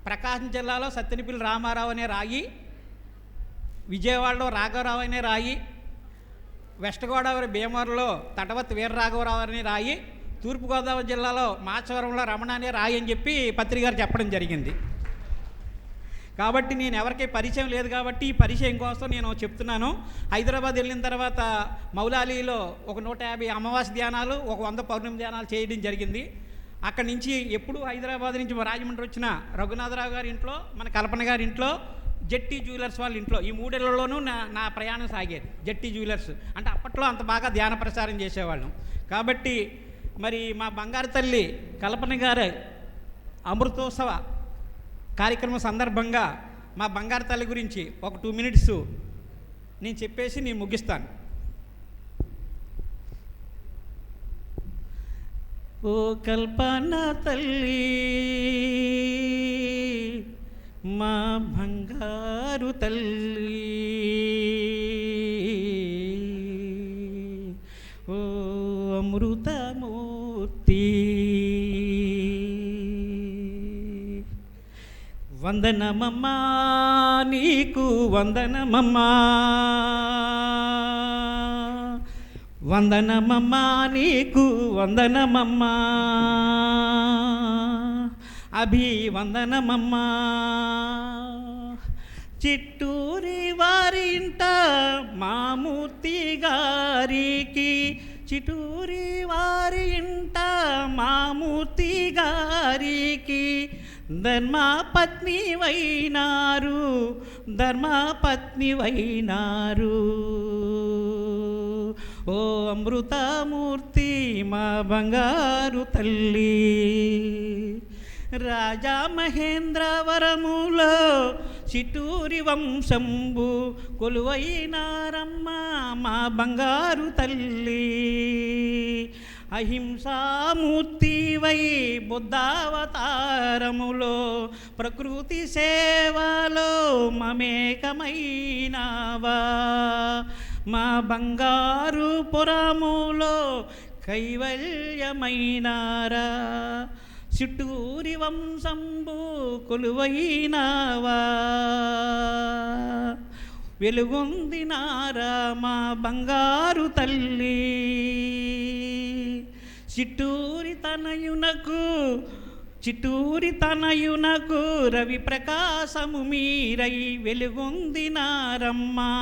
ప్రకాశం జిల్లాలో సత్తెనపల్లి రామారావు అనే రాయి, విజయవాడలో రాఘవరావు అనే రాయి, వెస్ట్ గోదావరి భీమవరంలో తటవర్తి వీరరాఘవరావు అనే రాయి, తూర్పుగోదావరి జిల్లాలో మాచవరంలో రమణ అనే రాయి అని చెప్పి పత్రిక గారు చెప్పడం జరిగింది. కాబట్టి నేను ఎవరికీ పరిచయం లేదు కాబట్టి ఈ పరిచయం కోసం నేను చెప్తున్నాను. హైదరాబాద్ వెళ్ళిన తర్వాత మౌలాలీలో ఒక 150 అమావాస్య ధ్యానాలు, ఒక 100 పౌర్ణమి ధ్యానాలు చేయడం జరిగింది. అక్కడి నుంచి ఎప్పుడు హైదరాబాద్ నుంచి రాజమండ్రి వచ్చిన రఘునాథరావు గారి ఇంట్లో, మన కల్పన గారి ఇంట్లో, జెట్టి జ్యువెలర్స్ వాళ్ళ ఇంట్లో, ఈ 3 ఇళ్లలోనూ నా ప్రయాణం సాగేది. జెట్టి జ్యువెలర్స్ అంటే అప్పట్లో అంత బాగా ధ్యాన ప్రసారం చేసేవాళ్ళం. కాబట్టి మరి మా బంగారు తల్లి కల్పన గారి అమృతోత్సవ కార్యక్రమం సందర్భంగా మా బంగారు తల్లి గురించి ఒక 2 minutes నేను చెప్పేసి నేను ముగిస్తాను. ఓ కల్పన తల్లి మా బంగారు తల్లి, ఓ అమృతమూర్తి, వందనమమ్మా నీకు వందనమమ్మా, వందనమమ్మా నీకు వందనమమ్మా, అభివందనమమ్మా. చిట్టూరి వారింట మామూర్తి గారికి, చిట్టూరి వారి ఇంట మామూర్తి గారికి ధర్మపత్ని వైనారు, ధర్మపత్ని వైనారు. ఓ అమృతమూర్తి మా బంగారు తల్లి, రాజా మహేంద్రవరములో చిట్టూరి వంశంబు కొలువైనారమ్మ మా బంగారు తల్లి. అహింసామూర్తివై బుద్ధావతారములో ప్రకృతి సేవలో మమేకమైనావా, మా బంగారు పురములో కైవల్యమైనారా, చిట్టూరి వంశంబు కొలువైనావా, వెలుగొందినారా మా బంగారు తల్లి. చిట్టూరి తనయునకు రవి ప్రకాశము మీరై వెలుగొందినారమ్మా,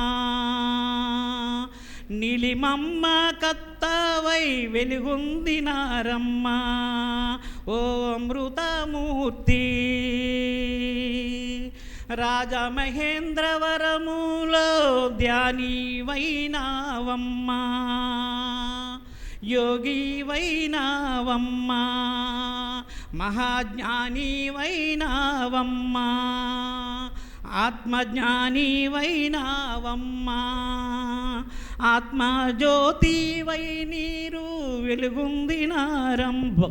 నీలిమమ్మ కత్తవై వెలుగొందినారమ్మా. ఓ అమృతమూర్తి రాజమహేంద్రవరములో ధ్యాని వైనావమ్మా, యోగి వైనావమ్మా, మహాజ్ఞాని వైనావమ్మా, ఆత్మజ్ఞాని వైనావమ్మా, ఆత్మజ్యోతి వై నీరు వెలుగొందినారమ్మా,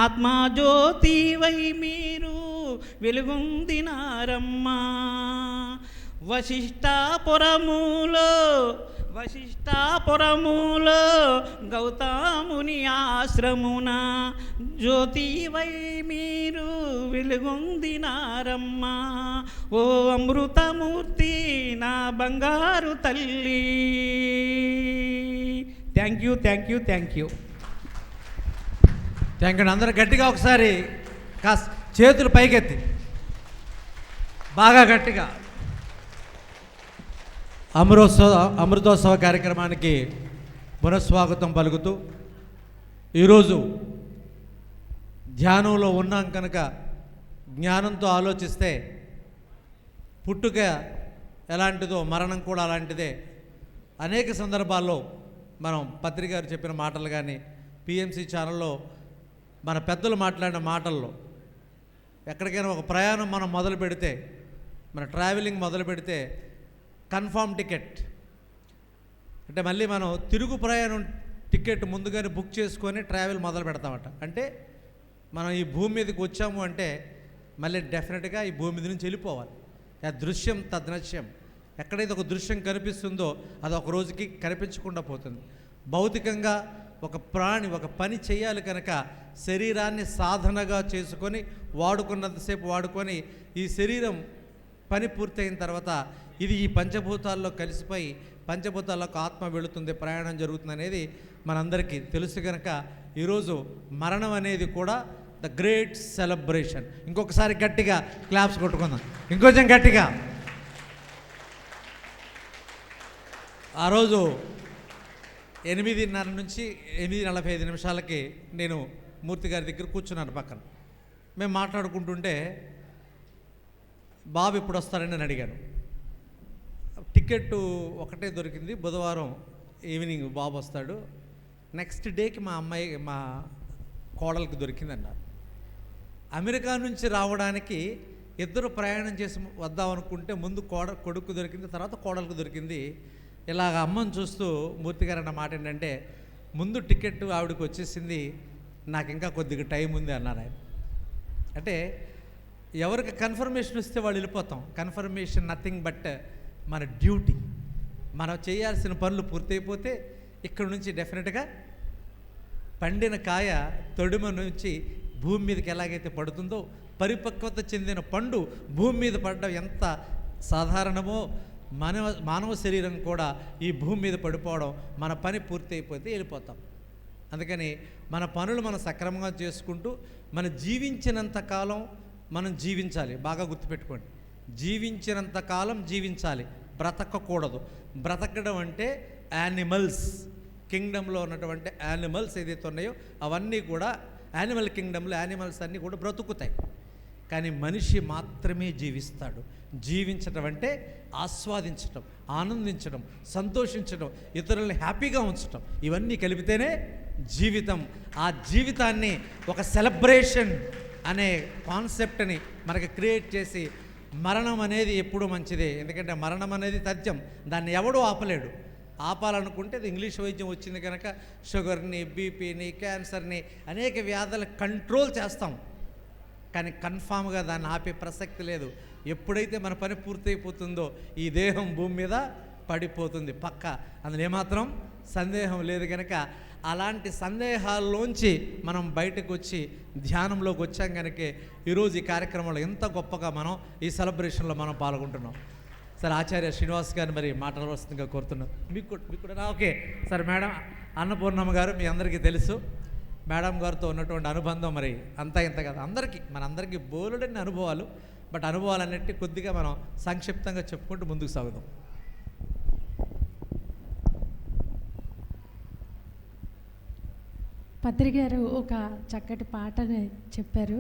ఆత్మజ్యోతి వై మీరు వెలుగొందినారమ్మా. వశిష్ఠాపురములో గౌతముని ఆశ్రమున జ్యోతి వై మీరు వెలుగొందినారమ్మా. ఓ అమృతమూర్తి నా బంగారు తల్లి. Thank you. Thank you. అందరూ గట్టిగా ఒకసారి కాస్త చేతులు పైకెత్తి బాగా గట్టిగా. అమృతోత్సవ కార్యక్రమానికి పునఃస్వాగతం పలుకుతూ, ఈరోజు ధ్యానంలో ఉన్నాం కనుక జ్ఞానంతో ఆలోచిస్తే పుట్టుక ఎలాంటిదో మరణం కూడా అలాంటిదే. అనేక సందర్భాల్లో మనం పత్రిక గారు చెప్పిన మాటలు కానీ పిఎంసి ఛానల్లో మన పెద్దలు మాట్లాడిన మాటల్లో ఎక్కడికైనా ఒక ప్రయాణం మనం మొదలు పెడితే, మన ట్రావెలింగ్ మొదలు పెడితే కన్ఫర్మ్ టికెట్ అంటే మళ్ళీ మనం తిరుగు ప్రయాణం టికెట్ ముందుగానే బుక్ చేసుకొని ట్రావెల్ మొదలు పెడతామట. అంటే మనం ఈ భూమి మీదకి వచ్చాము అంటే మళ్ళీ డెఫినెట్గా ఈ భూమి మీద నుంచి వెళ్ళిపోవాలి. ఆ దృశ్యం తద్నశ్యం. ఎక్కడైతే ఒక దృశ్యం కనిపిస్తుందో అది ఒక రోజుకి కనిపించకుండా పోతుంది. భౌతికంగా ఒక ప్రాణి ఒక పని చేయాలి కనుక శరీరాన్ని సాధనగా చేసుకొని వాడుకున్నంతసేపు వాడుకొని ఈ శరీరం పని పూర్తయిన తర్వాత ఇది ఈ పంచభూతాల్లో కలిసిపోయి పంచభూతాలకు ఆత్మ వెళుతుంది, ప్రయాణం జరుగుతుంది అనేది మనందరికీ తెలుసు కనుక ఈరోజు మరణం అనేది కూడా ద గ్రేట్ సెలబ్రేషన్. ఇంకొకసారి గట్టిగా క్లాప్స్ కొట్టుకుందాం, ఇంకొంచెం గట్టిగా. ఆ రోజు 8:30 నుంచి 8:45 నేను మూర్తి గారి దగ్గర కూర్చున్నాను పక్కన. మేము మాట్లాడుకుంటుంటే బాబు ఎప్పుడు వస్తారని నేను అడిగాను. టికెట్ ఒకటే దొరికింది, బుధవారం ఈవినింగ్ బాబు వస్తాడు, నెక్స్ట్ డేకి మా కోడలికి దొరికింది అన్నారు. అమెరికా నుంచి రావడానికి ఇద్దరు ప్రయాణం చేసి వద్దామనుకుంటే ముందు కొడుకు దొరికింది, తర్వాత కోడలికి దొరికింది. ఇలాగ అమ్మని చూస్తూ మూర్తి గారు అన్న మాట ఏంటంటే, ముందు టికెట్ ఆవిడకి వచ్చేసింది, నాకు ఇంకా కొద్దిగా టైం ఉంది అన్నారు ఆయన. అంటే ఎవరికి కన్ఫర్మేషన్ వస్తే వాళ్ళు వెళ్ళిపోతాం. కన్ఫర్మేషన్ నథింగ్ బట్ మన డ్యూటీ. మనం చేయాల్సిన పనులు పూర్తయిపోతే ఇక్కడ నుంచి డెఫినెట్గా పండిన కాయ తొడిమ నుంచి భూమి మీదకి ఎలాగైతే పడుతుందో, పరిపక్వత చెందిన పండు భూమి మీద పడడం ఎంత సాధారణమో మానవ శరీరం కూడా ఈ భూమి మీద పడిపోవడం, మన పని పూర్తి అయిపోతే వెళ్ళిపోతాం. అందుకని మన పనులు మనం సక్రమంగా చేసుకుంటూ మనం జీవించినంత కాలం మనం జీవించాలి. బాగా గుర్తుపెట్టుకోండి, జీవించినంత కాలం జీవించాలి, బ్రతకకూడదు. బ్రతకడం అంటే యానిమల్స్ కింగ్డంలో ఉన్నటువంటి యానిమల్స్ ఏదైతే ఉన్నాయో అవన్నీ కూడా యానిమల్ కింగ్డంలో యానిమల్స్ అన్నీ కూడా బ్రతుకుతాయి. కానీ మనిషి మాత్రమే జీవిస్తాడు. జీవించడం అంటే ఆస్వాదించడం, ఆనందించడం, సంతోషించడం, ఇతరులని హ్యాపీగా ఉంచడం, ఇవన్నీ కలిపితేనే జీవితం. ఆ జీవితాన్ని ఒక సెలబ్రేషన్ అనే కాన్సెప్ట్ని మనకి క్రియేట్ చేసి, మరణం అనేది ఎప్పుడూ మంచిదే. ఎందుకంటే మరణం అనేది తథ్యం, దాన్ని ఎవడూ ఆపలేడు. ఆపాలనుకుంటే అది ఇంగ్లీష్ వైద్యం వచ్చింది కనుక షుగర్ని, బీపీని, క్యాన్సర్ని, అనేక వ్యాధులు కంట్రోల్ చేస్తాం. కానీ కన్ఫామ్గా దాన్ని ఆపే ప్రసక్తి లేదు. ఎప్పుడైతే మన పని పూర్తయిపోతుందో ఈ దేహం భూమి మీద పడిపోతుంది పక్క, అందులో ఏమాత్రం సందేహం లేదు. కనుక అలాంటి సందేహాల్లోంచి మనం బయటకు వచ్చి ధ్యానంలోకి వచ్చాం కనుక ఈరోజు ఈ కార్యక్రమంలో ఎంత గొప్పగా మనం ఈ సెలబ్రేషన్లో మనం పాల్గొంటున్నాం. సార్ ఆచార్య శ్రీనివాస్ గారిని మరి మాట్లాడవలసిందిగా కోరుతున్నాం. మీకు కూడా ఓకే సార్. మేడం అన్నపూర్ణమ్మ గారు మీ అందరికీ తెలుసు, మేడం గారితో ఉన్నటువంటి అనుబంధం మరి అంతా ఇంత కాదు, మనందరికీ బోలెడన్ని అనుభవాలు. బట్ అనుభవాలన్నిటి కొద్దిగా మనం సంక్షిప్తంగా చెప్పుకుంటూ ముందుకు సాగుదాం. పత్రి గారు ఒక చక్కటి పాటని చెప్పారు.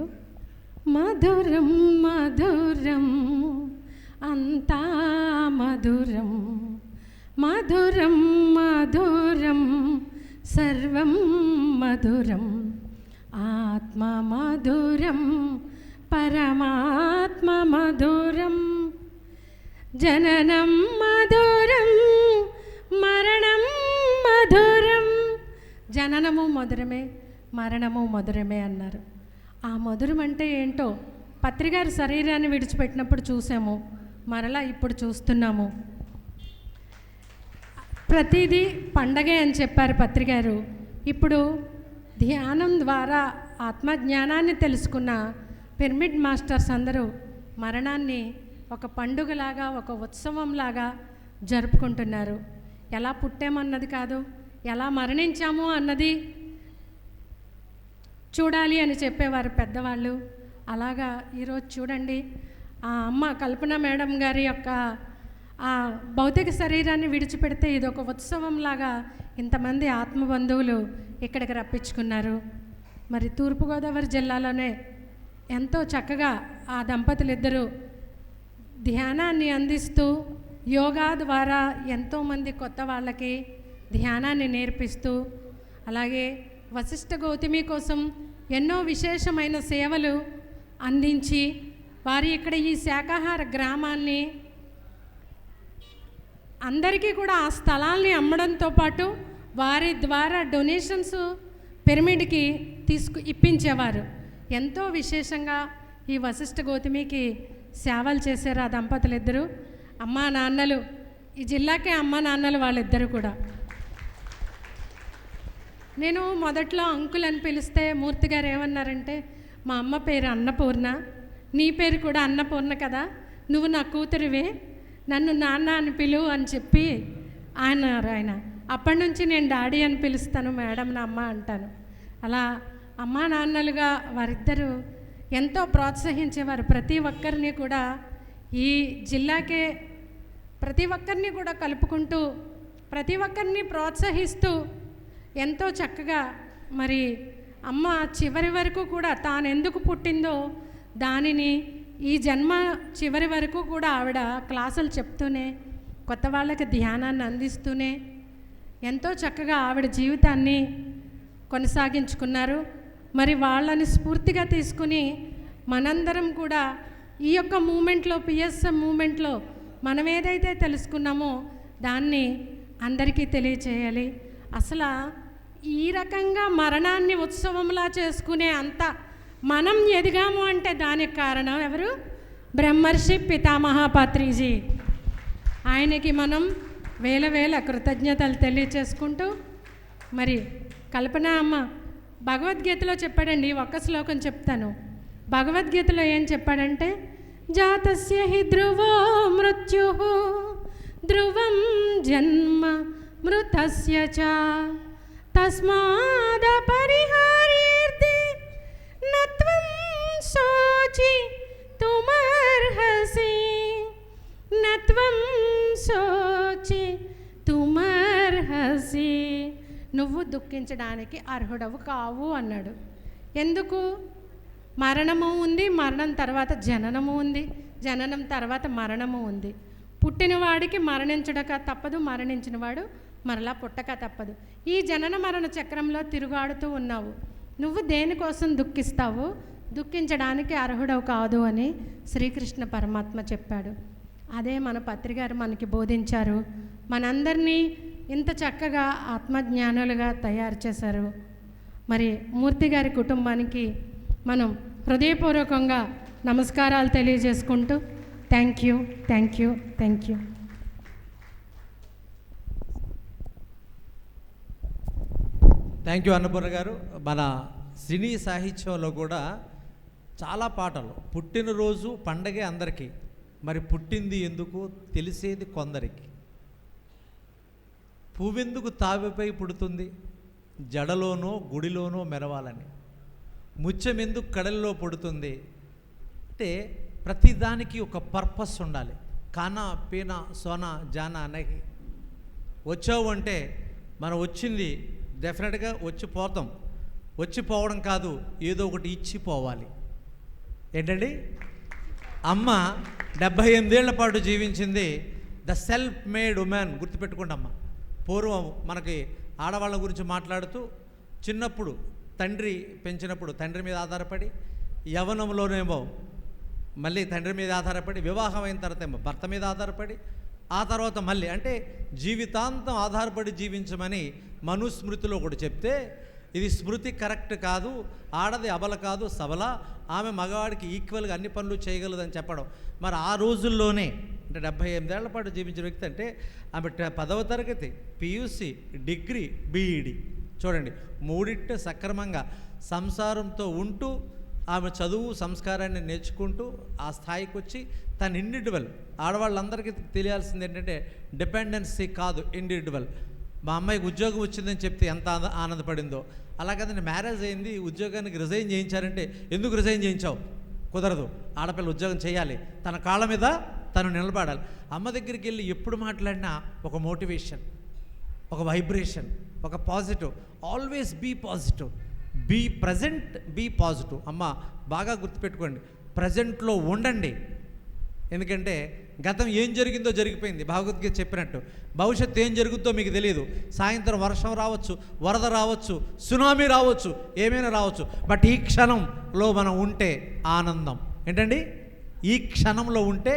మధురం మధురం అంతా మధురం, మధురం మధురం సర్వం మధురం, ఆత్మ మధురం పరమాత్మ మధురం, జననం మధురం మరణం మధురం. జననము మధురమే, మరణము మధురమే అన్నారు. ఆ మధురం అంటే ఏంటో పత్రిగారి శరీరాన్ని విడిచిపెట్టినప్పుడు చూసాము, మరలా ఇప్పుడు చూస్తున్నాము. ప్రతిదీ పండగే అని చెప్పారు పత్రిగారు. ఇప్పుడు ధ్యానం ద్వారా ఆత్మజ్ఞానాన్ని తెలుసుకున్న పిరమిడ్ మాస్టర్స్ అందరూ మరణాన్ని ఒక పండుగలాగా, ఒక ఉత్సవంలాగా జరుపుకుంటున్నారు. ఎలా పుట్టామన్నది కాదు, ఎలా మరణించాము అన్నది చూడాలి అని చెప్పేవారు పెద్దవాళ్ళు. అలాగా ఈరోజు చూడండి, ఆ అమ్మ కల్పన మేడం గారి యొక్క ఆ భౌతిక శరీరాన్ని విడిచిపెడితే ఇది ఒక ఉత్సవంలాగా ఇంతమంది ఆత్మబంధువులు ఇక్కడికి రప్పించుకున్నారు. మరి తూర్పుగోదావరి జిల్లాలోనే ఎంతో చక్కగా ఆ దంపతులిద్దరూ ధ్యానాన్ని అందిస్తూ యోగా ద్వారా ఎంతోమంది కొత్త వాళ్ళకి ధ్యానాన్ని నేర్పిస్తూ, అలాగే వశిష్ఠ గౌతమి కోసం ఎన్నో విశేషమైన సేవలు అందించి వారి ఇక్కడ ఈ శాకాహార గ్రామాన్ని అందరికీ కూడా ఆ స్థలాల్ని అమ్మడంతో పాటు వారి ద్వారా డొనేషన్స్ పిరమిడ్కి ఇప్పించేవారు. ఎంతో విశేషంగా ఈ వశిష్ఠ గౌతమికి సేవలు చేశారు ఆ దంపతులిద్దరూ. అమ్మా నాన్నలు, ఈ జిల్లాకే అమ్మా నాన్నలు వాళ్ళిద్దరూ కూడా. నేను మొదట్లో అంకుల్ అని పిలిస్తే మూర్తి గారు ఏమన్నారంటే, మా అమ్మ పేరు అన్నపూర్ణ, నీ పేరు కూడా అన్నపూర్ణ కదా, నువ్వు నా కూతురివే, నన్ను నాన్న అని పిలువు అని చెప్పి ఆయన అప్పటి నుంచి నేను డాడీ అని పిలుస్తాను, మేడం నా అమ్మ అంటాను. అలా అమ్మా నాన్నలుగా వారిద్దరూ ఎంతో ప్రోత్సహించేవారు. ప్రతి ఒక్కరిని కూడా ఈ జిల్లాకే ప్రతి ఒక్కరిని కూడా కలుపుకుంటూ ప్రతి ఒక్కరిని ప్రోత్సహిస్తూ ఎంతో చక్కగా మరి అమ్మ చివరి వరకు కూడా తాను ఎందుకు పుట్టిందో దానిని ఈ జన్మ చివరి వరకు కూడా ఆవిడ క్లాసులు చెప్తూనే కొత్త వాళ్ళకి ధ్యానాన్ని అందిస్తూనే ఎంతో చక్కగా ఆవిడ జీవితాన్ని కొనసాగించుకున్నారు. మరి వాళ్ళని స్ఫూర్తిగా తీసుకుని మనందరం కూడా ఈ యొక్క మూమెంట్లో, పిఎస్ఎం మూమెంట్లో మనం ఏదైతే తెలుసుకున్నామో దాన్ని అందరికీ తెలియచేయాలి. అసలు ఈ రకంగా మరణాన్ని ఉత్సవంలా చేసుకునే అంత మనం ఎదిగాము అంటే దానికి కారణం ఎవరు? బ్రహ్మర్షి పితామహ పత్రిజీ. ఆయనకి మనం వేల వేల కృతజ్ఞతలు తెలియచేసుకుంటూ, మరి కల్పన అమ్మ భగవద్గీతలో చెప్పాడండి, ఒక్క శ్లోకం చెప్తాను. భగవద్గీతలో ఏం చెప్పాడంటే, జాతస్య హి ధ్రువో మృత్యుః ధ్రువం జన్మ మృతస్య చ తస్మాదపరిహార్యేర్తి నత్వం శోచి తుమర్హసి నత్వం శోచి తుమర్హసి. నువ్వు దుఃఖించడానికి అర్హుడవు కావు అన్నాడు. ఎందుకు? మరణము ఉంది, మరణం తర్వాత జననము ఉంది, జననం తర్వాత మరణము ఉంది. పుట్టినవాడికి మరణించడక తప్పదు, మరణించినవాడు మరలా పుట్టక తప్పదు. ఈ జనన మరణ చక్రంలో తిరుగాడుతూ ఉన్నావు. నువ్వు దేనికోసం దుఃఖిస్తావు? దుఃఖించడానికి అర్హుడవు కాదు అని శ్రీకృష్ణ పరమాత్మ చెప్పాడు. అదే మన పత్రిగారు మనకి బోధించారు. మనందరినీ ఇంత చక్కగా ఆత్మజ్ఞానులుగా తయారు చేశారు. మరి మూర్తి గారి కుటుంబానికి మనం హృదయపూర్వకంగా నమస్కారాలు తెలియజేసుకుంటూ thank you, thank you, thank you. Thank you Annapurna గారు. మన సినీ సాహిత్యంలో కూడా చాలా పాటలు పుట్టినరోజు పండగే అందరికీ, మరి పుట్టింది ఎందుకు తెలిసేది కొందరికి. పువ్వెందుకు తావిపై పుడుతుంది, జడలోనో గుడిలోనో మెరవాలని. ముత్యమెందుకు కడల్లో పుడుతుంది అంటే ప్రతిదానికి ఒక పర్పస్ ఉండాలి. కానా పీనా సోనా జానా అనకి వచ్చావు అంటే మనం వచ్చింది డెఫినెట్గా వచ్చిపోతాం. వచ్చిపోవడం కాదు, ఏదో ఒకటి ఇచ్చిపోవాలి. ఏంటండి, అమ్మ 78 ఏళ్ల పాటు జీవించింది. The self made woman. గుర్తుపెట్టుకోండి అమ్మ. పూర్వం మనకి ఆడవాళ్ళ గురించి మాట్లాడుతూ చిన్నప్పుడు తండ్రి పెంచినప్పుడు తండ్రి మీద ఆధారపడి, యవ్వనంలోనేమో మళ్ళీ తండ్రి మీద ఆధారపడి, వివాహం అయిన తర్వాత ఏమో భర్త మీద ఆధారపడి, ఆ తర్వాత మళ్ళీ అంటే జీవితాంతం ఆధారపడి జీవించమని మనుస్మృతిలో కూడా చెప్తే, ఇది స్మృతి కరెక్ట్ కాదు, ఆడది అబల కాదు సబల, ఆమె మగవాడికి ఈక్వల్గా అన్ని పనులు చేయగలదని చెప్పడం. మరి ఆ రోజుల్లోనే అంటే 78 ఏళ్ల పాటు జీవించిన వ్యక్తి అంటే ఆమె 10వ తరగతి, పియూసి, డిగ్రీ, బీఈడి చూడండి, మూడింటి సక్రమంగా సంసారంతో ఉంటూ ఆమె చదువు సంస్కారాన్ని నేర్చుకుంటూ ఆ స్థాయికి వచ్చి తను ఇండివిడ్యువల్. ఆడవాళ్ళందరికీ తెలియాల్సింది ఏంటంటే డిపెండెన్సీ కాదు, ఇండివిడ్యువల్. మా అమ్మాయికి ఉద్యోగం వచ్చిందని చెప్తే ఎంత ఆనందపడిందో, అలాగదని మ్యారేజ్ అయింది, ఉద్యోగానికి రిజైన్ చేయించారంటే ఎందుకు రిజైన్ చేయించావు? కుదరదు, ఆడపిల్ల ఉద్యోగం చేయాలి, తన కాళ్ళ మీద తను నిలబడాలి. అమ్మ దగ్గరికి వెళ్ళి ఎప్పుడు మాట్లాడినా ఒక మోటివేషన్, ఒక వైబ్రేషన్, ఒక positive. Always be positive, be present, be positive. అమ్మ బాగా గుర్తుపెట్టుకోండి, ప్రజెంట్లో ఉండండి. ఎందుకంటే గతం ఏం జరిగిందో జరిగిపోయింది, భగవద్గీత చెప్పినట్టు. భవిష్యత్తు ఏం జరుగుతుందో మీకు తెలియదు. సాయంత్రం వర్షం రావచ్చు, వరద రావచ్చు, సునామీ రావచ్చు, ఏమైనా రావచ్చు. బట్ ఈ క్షణంలో మనం ఉంటే ఆనందం. ఏంటండి, ఈ క్షణంలో ఉంటే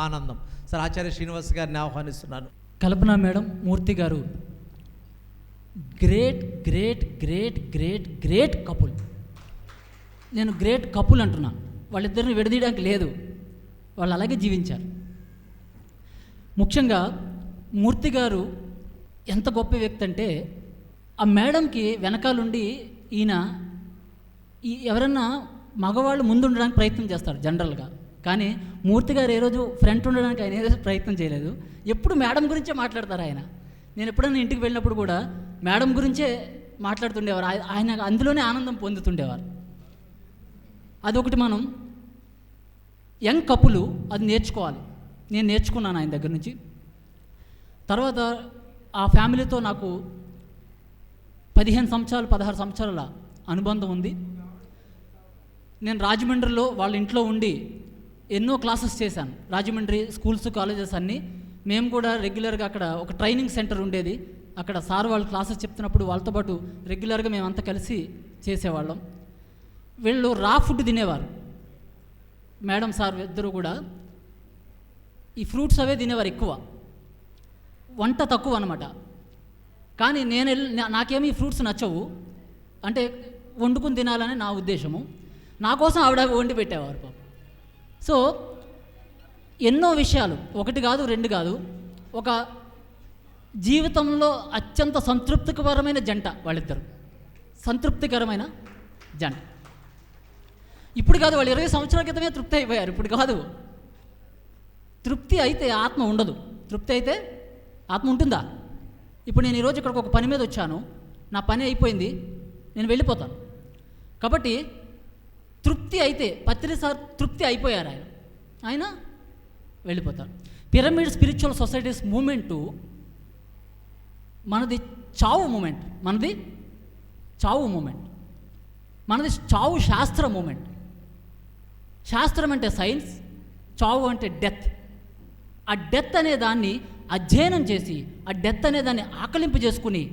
ఆనందం. సార్ ఆచార్య శ్రీనివాస్ గారిని ఆహ్వానిస్తున్నాను. కల్పన మేడం, మూర్తి గారు great great great great great couple. నేను గ్రేట్ కపుల్ అంటున్నాను, వాళ్ళిద్దరిని విడదీయడానికి లేదు, వాళ్ళు అలాగే జీవించారు. ముఖ్యంగా మూర్తి గారు ఎంత గొప్ప వ్యక్తి అంటే ఆ మేడంకి వెనకాలండి ఈయన ఎవరన్నా మగవాళ్ళు ముందు ఉండడానికి ప్రయత్నం చేస్తారు జనరల్గా, కానీ మూర్తి గారు ఏ రోజు ఫ్రంట్ ఉండడానికి ఆయన ఏ రోజు ప్రయత్నం చేయలేదు. ఎప్పుడు మేడం గురించే మాట్లాడతారు ఆయన. నేను ఎప్పుడైనా ఇంటికి వెళ్ళినప్పుడు కూడా మేడం గురించే మాట్లాడుతుండేవారు. ఆయన అందులోనే ఆనందం పొందుతుండేవారు. అదొకటి మనం యంగ్ కపులు అది నేర్చుకోవాలి. నేను నేర్చుకున్నాను ఆయన దగ్గర నుంచి. తర్వాత ఆ ఫ్యామిలీతో నాకు 15 సంవత్సరాలు 16 సంవత్సరాల అనుబంధం ఉంది. నేను రాజమండ్రిలో వాళ్ళ ఇంట్లో ఉండి ఎన్నో క్లాసెస్ చేశాను. రాజమండ్రి స్కూల్స్ కాలేజెస్ అన్నీ. మేము కూడా రెగ్యులర్గా అక్కడ ఒక ట్రైనింగ్ సెంటర్ ఉండేది. అక్కడ సార్ వాళ్ళు క్లాసెస్ చెప్తున్నప్పుడు వాళ్ళతో పాటు రెగ్యులర్గా మేమంతా కలిసి చేసేవాళ్ళం. వీళ్ళు రా ఫుడ్ తినేవారు. మేడం సార్ ఇద్దరు కూడా ఈ ఫ్రూట్స్ అవే తినేవారు ఎక్కువ, వంట తక్కువ అనమాట. కానీ నాకేమీ ఫ్రూట్స్ నచ్చవు, అంటే వండుకుని తినాలని నా ఉద్దేశము. నా కోసం ఆవిడ వండి పెట్టేవారు పాపం. సో ఎన్నో విషయాలు, ఒకటి కాదు రెండు కాదు, ఒక జీవితంలో అత్యంత సంతృప్తికరమైన జంట వాళ్ళిద్దరు. సంతృప్తికరమైన జంట. ఇప్పుడు కాదు, వాళ్ళు 20 సంవత్సరాల క్రితమే తృప్తి అయిపోయారు. ఇప్పుడు కాదు. తృప్తి అయితే ఆత్మ ఉండదు. తృప్తి అయితే ఆత్మ ఉంటుందా? ఇప్పుడు నేను ఈరోజు ఇక్కడికి ఒక పని మీద వచ్చాను, నా పని అయిపోయింది, నేను వెళ్ళిపోతాను. కాబట్టి తృప్తి అయితే సార్ తృప్తి అయిపోయారు ఆయన వెళ్ళిపోతారు. పిరమిడ్ స్పిరిచువల్ సొసైటీస్ మూమెంటు మనది చావు మూమెంట్. మనది చావు శాస్త్ర మూమెంట్. శాస్త్రం అంటే సైన్స్, చావు అంటే డెత్. ఆ డెత్ అనే దాన్ని అధ్యయనం చేసి, ఆ డెత్ అనే దాన్ని ఆకలింపు చేసుకుని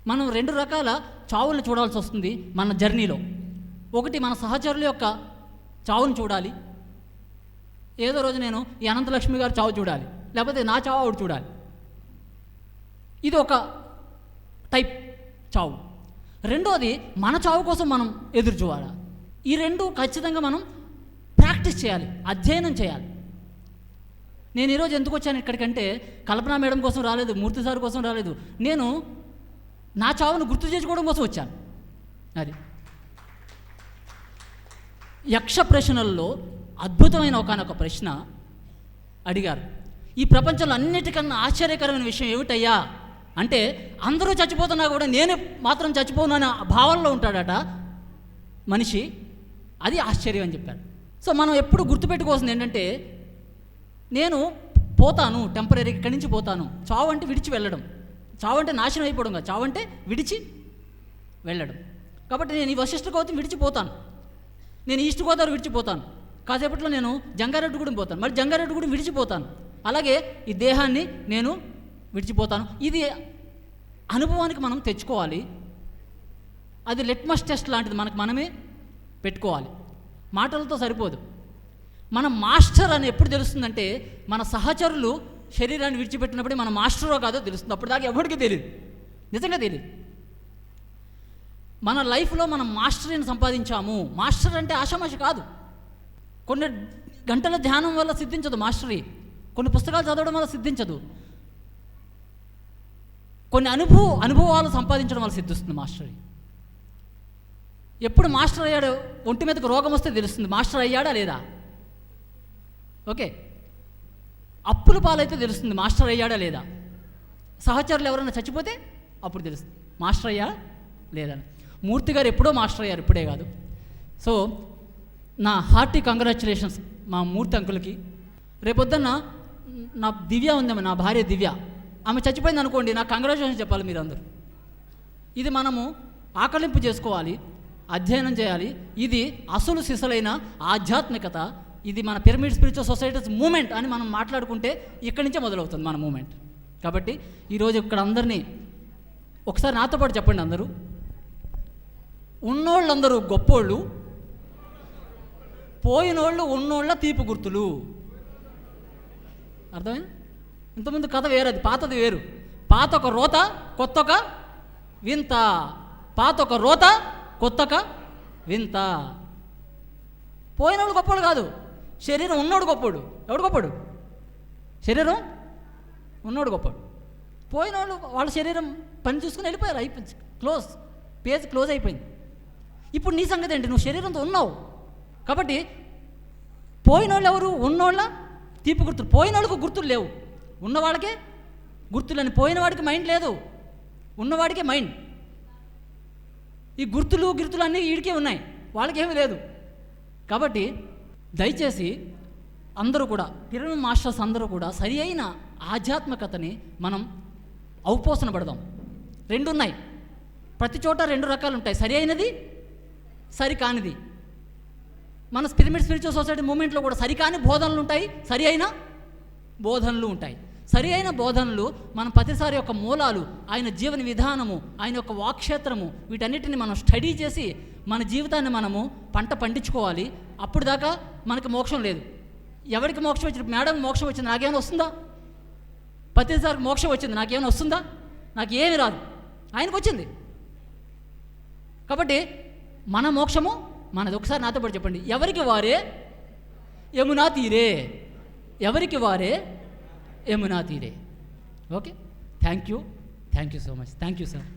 మనం 2 రకాల చావులను చూడాల్సి వస్తుంది మన జర్నీలో. ఒకటి మన సహచరుల యొక్క చావును చూడాలి. ఏదో రోజు నేను ఈ అనంతలక్ష్మి గారు చావు చూడాలి, లేకపోతే నా చావు ఆవిడ చూడాలి. ఇది ఒక టైప్ చావు. రెండోది మన చావు కోసం మనం ఎదురు చూడాలి. ఈ రెండు ఖచ్చితంగా మనం ప్రాక్టీస్ చేయాలి, అధ్యయనం చేయాలి. నేను ఈరోజు ఎందుకు వచ్చాను ఇక్కడికంటే కల్పనా మేడం కోసం రాలేదు, మూర్తి సార్ కోసం రాలేదు. నేను నా చావును గుర్తు చేసుకోవడం కోసం వచ్చాను. అది యక్ష ప్రశ్నల్లో అద్భుతమైన ఒకనొక ప్రశ్న అడిగారు. ఈ ప్రపంచంలో అన్నిటికన్నా ఆశ్చర్యకరమైన విషయం ఏమిటయ్యా అంటే, అందరూ చచ్చిపోతున్నా కూడా నేను మాత్రం చచ్చిపోననే భావనలో ఉంటాడట మనిషి. అది ఆశ్చర్యం అని చెప్పారు. సో మనం ఎప్పుడు గుర్తుపెట్టుకోవాల్సింది ఏంటంటే, నేను పోతాను, టెంపరీ ఇక్కడి నుంచి పోతాను. చావు అంటే విడిచి వెళ్ళడం, చావు అంటే నాశనం అయిపోవడం కాదు, చావు అంటే విడిచి వెళ్ళడం. కాబట్టి నేను ఈ వశిష్ఠ గౌతమి విడిచిపోతాను, నేను ఈస్ట్ గోదావరి విడిచిపోతాను, కాసేపట్లో నేను జంగారెడ్డిగూడెం పోతాను, మరి జంగారెడ్డిగూడెం విడిచిపోతాను, అలాగే ఈ దేహాన్ని నేను విడిచిపోతాను. ఇది అనుభవానికి మనం తెచ్చుకోవాలి. అది లిట్మస్ టెస్ట్ లాంటిది, మనకు మనమే పెట్టుకోవాలి. మాటలతో సరిపోదు. మన మాస్టర్ అని ఎప్పుడు తెలుస్తుందంటే, మన సహచరులు శరీరాన్ని విడిచిపెట్టినప్పుడే మన మాస్టరో కాదో తెలుస్తుంది. అప్పుడు దాకా ఎవరికి తెలియదు, నిజంగా తెలియదు. మన లైఫ్లో మనం మాస్టరీని సంపాదించాము. మాస్టర్ అంటే ఆషామాషి కాదు. కొన్ని గంటల ధ్యానం వల్ల సిద్ధించదు మాస్టరీ, కొన్ని పుస్తకాలు చదవడం వల్ల సిద్ధించదు, కొన్ని అనుభవాలు సంపాదించడం వల్ల సిద్ధిస్తుంది మాస్టరీ. ఎప్పుడు మాస్టర్ అయ్యాడో, ఒంటి మీదకి రోగం వస్తే తెలుస్తుంది మాస్టర్ అయ్యాడా లేదా. ఓకే, అప్పుల పాలైతే తెలుస్తుంది మాస్టర్ అయ్యాడా లేదా. సహచరులు ఎవరైనా చచ్చిపోతే అప్పుడు తెలుస్తుంది మాస్టర్ అయ్యాడా లేదని. మూర్తి గారు ఎప్పుడో మాస్టర్ అయ్యారు, ఇప్పుడే కాదు. సో నా హార్టీ కంగ్రాచులేషన్స్ మా మూర్తి అంకుల్కి. రేపొద్దున్న నా దివ్య ఉందేమో, నా భార్య దివ్య, ఆమె చచ్చిపోయింది అనుకోండి, నాకు కంగ్రాచులేషన్స్ చెప్పాలి మీరు అందరూ. ఇది మనము ఆకలింపు చేసుకోవాలి, అధ్యయనం చేయాలి. ఇది అసలు సిసలైన ఆధ్యాత్మికత. ఇది మన పిరమిడ్ స్పిరిచువల్ సొసైటీస్ మూమెంట్ అని మనం మాట్లాడుకుంటే ఇక్కడి నుంచే మొదలవుతుంది మన మూమెంట్. కాబట్టి ఈరోజు ఇక్కడ అందరినీ ఒకసారి నాతో పాటు చెప్పండి అందరూ. ఉన్నోళ్ళందరూ గొప్పోళ్ళు, పోయినోళ్ళు ఉన్నోళ్ళ తీపి గుర్తులు. అర్థమైంది? ఇంతకుముందు కథ వేరు, అది పాతది వేరు. పాత ఒక రోత, కొత్త ఒక వింత. పాత ఒక రోత, కొత్త ఒక వింత. పోయినోళ్ళు గొప్పోడు కాదు, శరీరం ఉన్నోడు గొప్పోడు. ఎవడు గొప్పోడు? శరీరం ఉన్నోడు గొప్పోడు. పోయినోళ్ళు వాళ్ళ శరీరం పని చూసుకుని వెళ్ళిపోయారు, అయిపోయింది, క్లోజ్, పేజ్ క్లోజ్ అయిపోయింది. ఇప్పుడు నీ సంగతి ఏంటి? నువ్వు శరీరంతో ఉన్నావు కాబట్టి పోయినోళ్ళు ఎవరు? ఉన్నోళ్ళ తీపి గుర్తులు. పోయినోళ్ళకు గుర్తులు లేవు, ఉన్నవాడికే గుర్తులని. పోయినవాడికి మైండ్ లేదు, ఉన్నవాడికే మైండ్. ఈ గుర్తులు గిర్తులు అన్నీ వీడికే ఉన్నాయి, వాళ్ళకేమీ లేదు. కాబట్టి దయచేసి అందరూ కూడా, పిరమిడ్ మాస్టర్స్ అందరూ కూడా సరి అయిన ఆధ్యాత్మికతని మనం ఔపోసన పడదాం. రెండు ఉన్నాయి, ప్రతి చోట రెండు రకాలు ఉంటాయి, సరి అయినది, సరి కానిది. మన పిరమిడ్ స్పిరిచువల్ సొసైటీ మూమెంట్లో కూడా సరికాని బోధనలు ఉంటాయి, సరి అయిన బోధనలు ఉంటాయి. సరి అయిన బోధనలు మనం ప్రతిసారి యొక్క మూలాలు, ఆయన జీవన విధానము, ఆయన యొక్క వాక్క్షేత్రము, వీటన్నిటిని మనం స్టడీ చేసి మన జీవితాన్ని మనము పంట పండించుకోవాలి. అప్పుడు దాకా మనకి మోక్షం లేదు. ఎవరికి మోక్షం వచ్చింది? మేడం మోక్షం వచ్చింది, నాకేమైనా వస్తుందా? ప్రతిసారి మోక్షం వచ్చింది, నాకేమైనా వస్తుందా? నాకు ఏమి రాదు, ఆయనకు వచ్చింది. కాబట్టి మన మోక్షము మనది. ఒకసారి నాతో పాటు చెప్పండి, ఎవరికి వారే యమునా తీరే, ఎవరికి వారే యమునా తీరే. Okay, thank you so much. Thank you sir.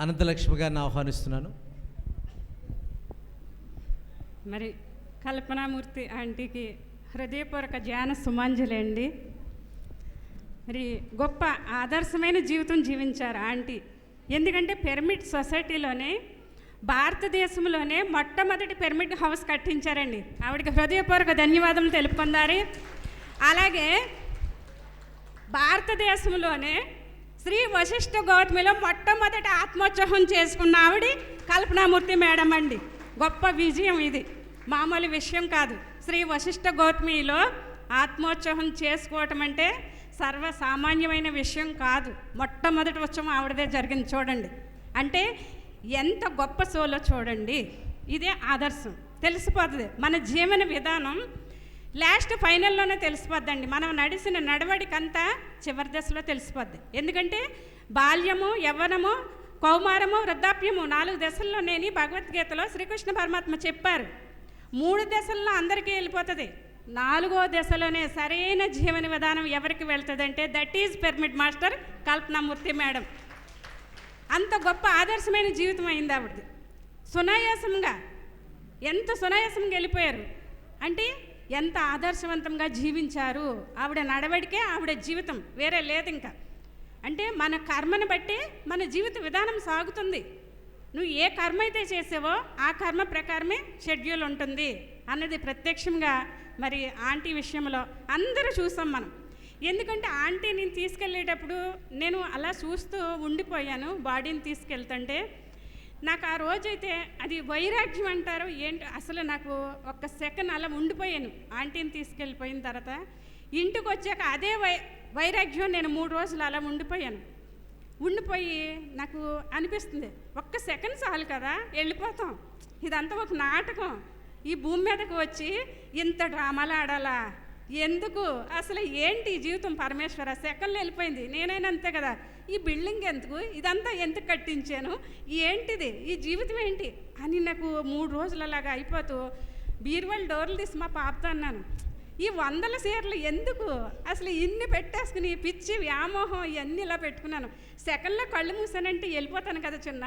Ananthalakshmi గారిని ఆహ్వానిస్తున్నాను. మరి కల్పనామూర్తి ఆంటీకి హృదయపూర్వక ధ్యాన సుమాంజలి అండి. మరి గొప్ప ఆదర్శమైన జీవితం జీవించారు ఆంటీ. ఎందుకంటే పిరమిడ్ సొసైటీలోనే, భారతదేశంలోనే మొట్టమొదటి పిరమిడ్ హౌస్ కట్టించారండి. ఆవిడకి హృదయపూర్వక ధన్యవాదములు తెలుపుకుందారు. అలాగే భారతదేశంలోనే శ్రీ వశిష్ఠ గౌతమిలో మొట్టమొదటి ఆత్మోత్సవం చేసుకున్న ఆవిడ కల్పనామూర్తి మేడం అండి. గొప్ప విజయం ఇది, మామూలు విషయం కాదు. శ్రీ వశిష్ఠ గౌతమిలో ఆత్మోత్సవం చేసుకోవటం అంటే సర్వసామాన్యమైన విషయం కాదు. మొట్టమొదటి ఉత్సవం ఆవిడదే జరిగింది చూడండి. అంటే ఎంత గొప్ప సోలో చూడండి. ఇదే ఆదర్శం. తెలిసిపోతుంది మన జీవన విధానం. లాస్ట్ ఫైనల్లోనే తెలిసిపోద్దండి. మనం నడిచిన నడవడికంతా చివరి దశలో తెలిసిపోద్ది. ఎందుకంటే బాల్యము, యవ్వనము, కౌమారము, వృద్ధాప్యము 4 దశల్లో నేను భగవద్గీతలో శ్రీకృష్ణ పరమాత్మ చెప్పారు. 3 దశల్లో అందరికీ వెళ్ళిపోతుంది. 4వ దశలోనే సరైన జీవన విధానం ఎవరికి వెళ్తుందంటే that is pyramid master Kalpanamurthy madam. అంత గొప్ప ఆదర్శమైన జీవితం అయింది ఆవిడది. సునాయాసంగా, ఎంత సునాయాసంగా వెళ్ళిపోయారు అంటే ఎంత ఆదర్శవంతంగా జీవించారు. ఆవిడ నడవడికే ఆవిడ జీవితం, వేరే లేదు ఇంకా. అంటే మన కర్మను బట్టి మన జీవిత విధానం సాగుతుంది. నువ్వు ఏ కర్మ అయితే చేసావో ఆ కర్మ ప్రకారమే షెడ్యూల్ ఉంటుంది అన్నది ప్రత్యక్షంగా మరి ఆంటీ విషయంలో అందరూ చూసాం మనం. ఎందుకంటే ఆంటీ నేను తీసుకెళ్ళేటప్పుడు నేను అలా చూస్తూ ఉండిపోయాను. బాడీని తీసుకెళ్తుంటే నాకు ఆ రోజైతే అది వైరాగ్యం అంటారు ఏంటి, అసలు నాకు ఒక్క సెకండ్ అలా ఉండిపోయాను. ఆంటీని తీసుకెళ్ళిపోయిన తర్వాత ఇంటికి వచ్చాక అదే వైరాగ్యం నేను 3 రోజులు అలా ఉండిపోయి నాకు అనిపిస్తుంది ఒక్క సెకండ్ చాలు కదా, వెళ్ళిపోతాం. ఇదంతా ఒక నాటకం. ఈ భూమి మీదకి వచ్చి ఇంత డ్రామాలు ఆడాలా ఎందుకు? అసలు ఏంటి జీవితం పరమేశ్వర? సెకండ్లో వెళ్ళిపోయింది. నేనైనా అంతే కదా, ఈ బిల్డింగ్ ఎందుకు, ఇదంతా ఎందుకు కట్టించాను, ఏంటిది, ఈ జీవితం ఏంటి అని నాకు 3 రోజులు అలాగా అయిపోతూ బీరువాళ్ళ డోర్లు తీసి మా పాపతో అన్నాను, ఈ 100 చీరలు ఎందుకు, అసలు ఇన్ని పెట్టేసుకుని పిచ్చి వ్యామోహం ఇవన్నీ ఇలా పెట్టుకున్నాను. సెకండ్లో కళ్ళు మూసానంటే వెళ్ళిపోతాను కదా చిన్న,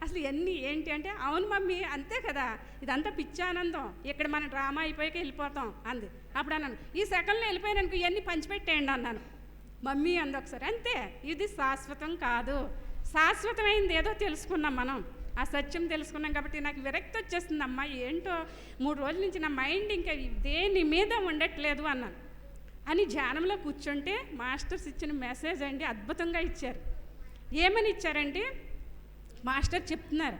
అసలు ఇవన్నీ ఏంటి అంటే అవును మమ్మీ అంతే కదా, ఇదంతా పిచ్చి ఆనందం, ఇక్కడ మన డ్రామా అయిపోయాక వెళ్ళిపోతాం అంది. అప్పుడు అన్నాను ఈ సెకండ్లో వెళ్ళిపోయాను ఇవన్నీ పంచిపెట్టేయండి అన్నాను. మమ్మీ అంది ఒకసారి, అంతే ఇది శాశ్వతం కాదు, శాశ్వతమైంది ఏదో తెలుసుకున్నాం మనం, ఆ సత్యం తెలుసుకున్నాం కాబట్టి నాకు విరక్తి వచ్చేస్తుంది అమ్మా, ఏంటో 3 రోజుల నుంచి నా మైండ్ ఇంకా దేని మీద ఉండట్లేదు అన్నాను. అని ధ్యానంలో కూర్చుంటే మాస్టర్స్ ఇచ్చిన మెసేజ్ అండి అద్భుతంగా ఇచ్చారు. ఏమని ఇచ్చారంటే మాస్టర్ చెప్తున్నారు,